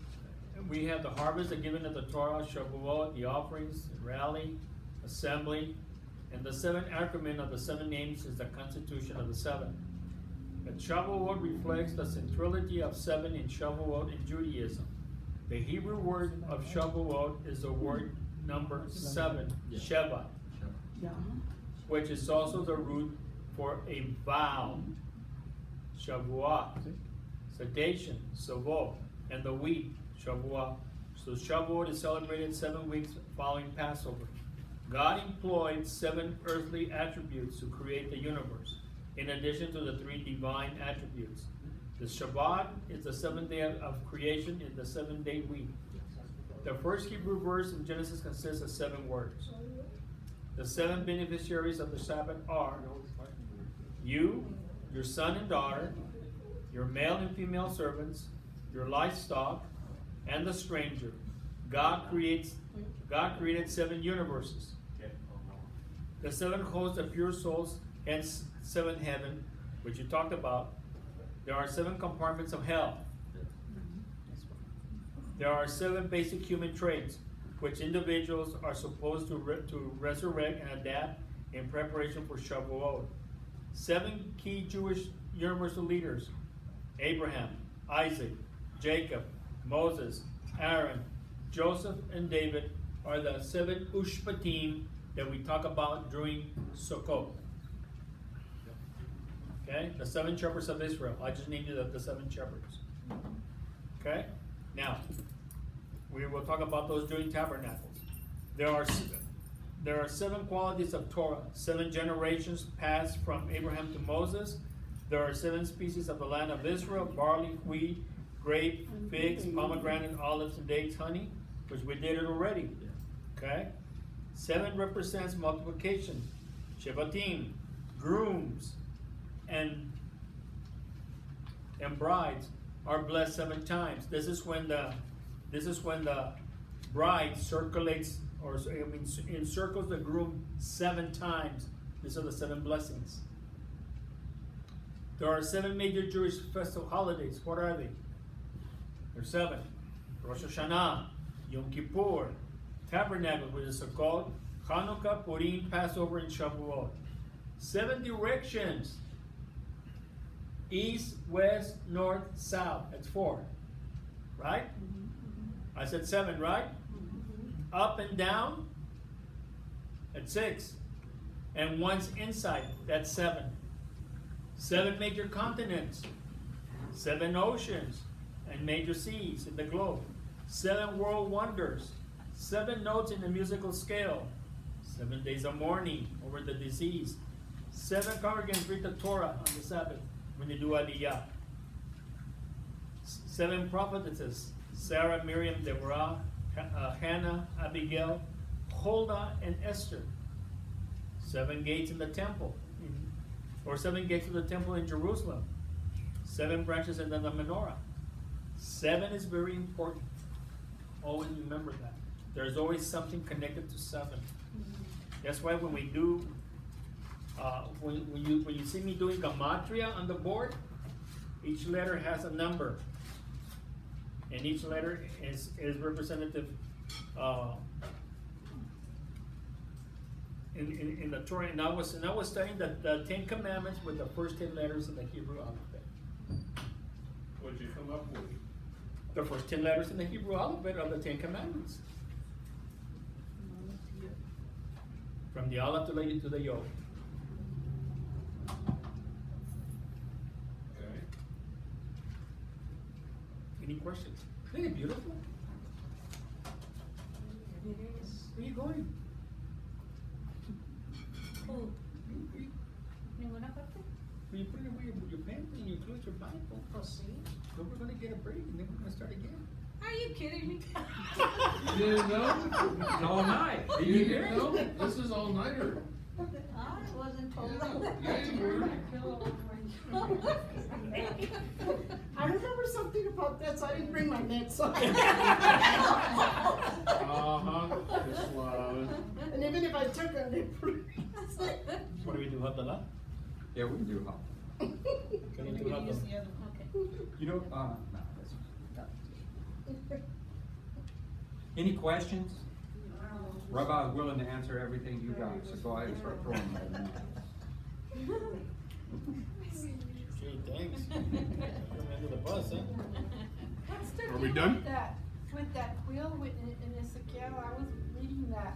we have the harvest, the giving of the Torah, Shavuot, the offerings, rally, assembly, and the 7 acronym of the 7 names is the constitution of the 7. But Shavuot reflects the centrality of 7 in Shavuot in Judaism. The Hebrew word of Shavuot is the word number 7, Yeah. Sheva, Yeah. which is also the root for a vow, Shavuot, sedation, Savot, and the wheat, Shavuot. So Shavuot is celebrated 7 weeks following Passover. God employed 7 earthly attributes to create the universe, in addition to the 3 divine attributes. The Shabbat is the 7th day of creation in the 7-day week. The first Hebrew verse in Genesis consists of 7 words. The 7 beneficiaries of the Sabbath are you, your son and daughter, your male and female servants, your livestock, and the stranger. God created 7 universes. The 7 hosts of pure souls, hence 7th heaven, which you talked about. There are 7 compartments of hell. There are 7 basic human traits, which individuals are supposed to resurrect and adapt in preparation for Shavuot. 7 key Jewish universal leaders: Abraham, Isaac, Jacob, Moses, Aaron, Joseph, and David are the 7 Ushpatim that we talk about during Sukkot. Okay, the 7 shepherds of Israel. I just named you the 7 shepherds. Okay, now we will talk about those during tabernacles. There are 7 qualities of Torah, 7 generations passed from Abraham to Moses. There are 7 species of the land of Israel: barley, wheat, grape, figs, pomegranate, olives, and dates, honey, which we did it already. Okay, 7 represents multiplication. Shevatim, grooms, and brides are blessed 7 times. This is when the bride circulates, encircles the groom 7 times. These are the 7 blessings. There are 7 major Jewish festival holidays. What are they? There's 7: Rosh Hashanah, Yom Kippur, Tabernacle, which is called Hanukkah, Purim, Passover, and Shavuot. 7 directions: east, west, north, south. That's 4, right? I said 7, right? Up and down, that's 6. And one's inside, that's 7. 7 major continents, 7 oceans and major seas in the globe, 7 world wonders, 7 notes in the musical scale, 7 days of mourning over the deceased, 7 congregants read the Torah on the Sabbath when they do Aliyah. 7 prophetesses, Sarah, Miriam, Deborah, Hannah, Abigail, Huldah, and Esther. 7 gates in the temple, or 7 gates of the temple in Jerusalem. 7 branches in the menorah. 7 is very important. Always remember that. There's always something connected to 7. That's why when we do, when you see me doing gematria on the board, each letter has a number, and each letter is representative in the Torah. And I was studying the 10 Commandments with the first 10 letters of the Hebrew alphabet. What'd you come up with? The first 10 letters in the Hebrew alphabet are the 10 Commandments. From the Aleph to the Yod. Okay. Any questions? Isn't it beautiful? It is. Where are you going? Cool. ¿Ninguna parte? When you put it away your pen and you close your Bible, Pues sí. then we're going to get a break and then we're going to start again. Are you kidding me? You didn't know? It's all night. You didn't know? This is all nighter. I wasn't told. Yeah, you were. I remember something about that, so I didn't bring my nets on. Just love. And even if I took it, they put it. What do we do? Havdalah? Yeah, we can do hot. Can we do Havdalah? Okay. You know, no, that's. Any questions? Rabbi is willing to answer everything you got, so go ahead and start throwing them at him. Gee, thanks. You're under the bus, huh? What's the Are we deal done? with that quill in Ezekiel? I was reading that.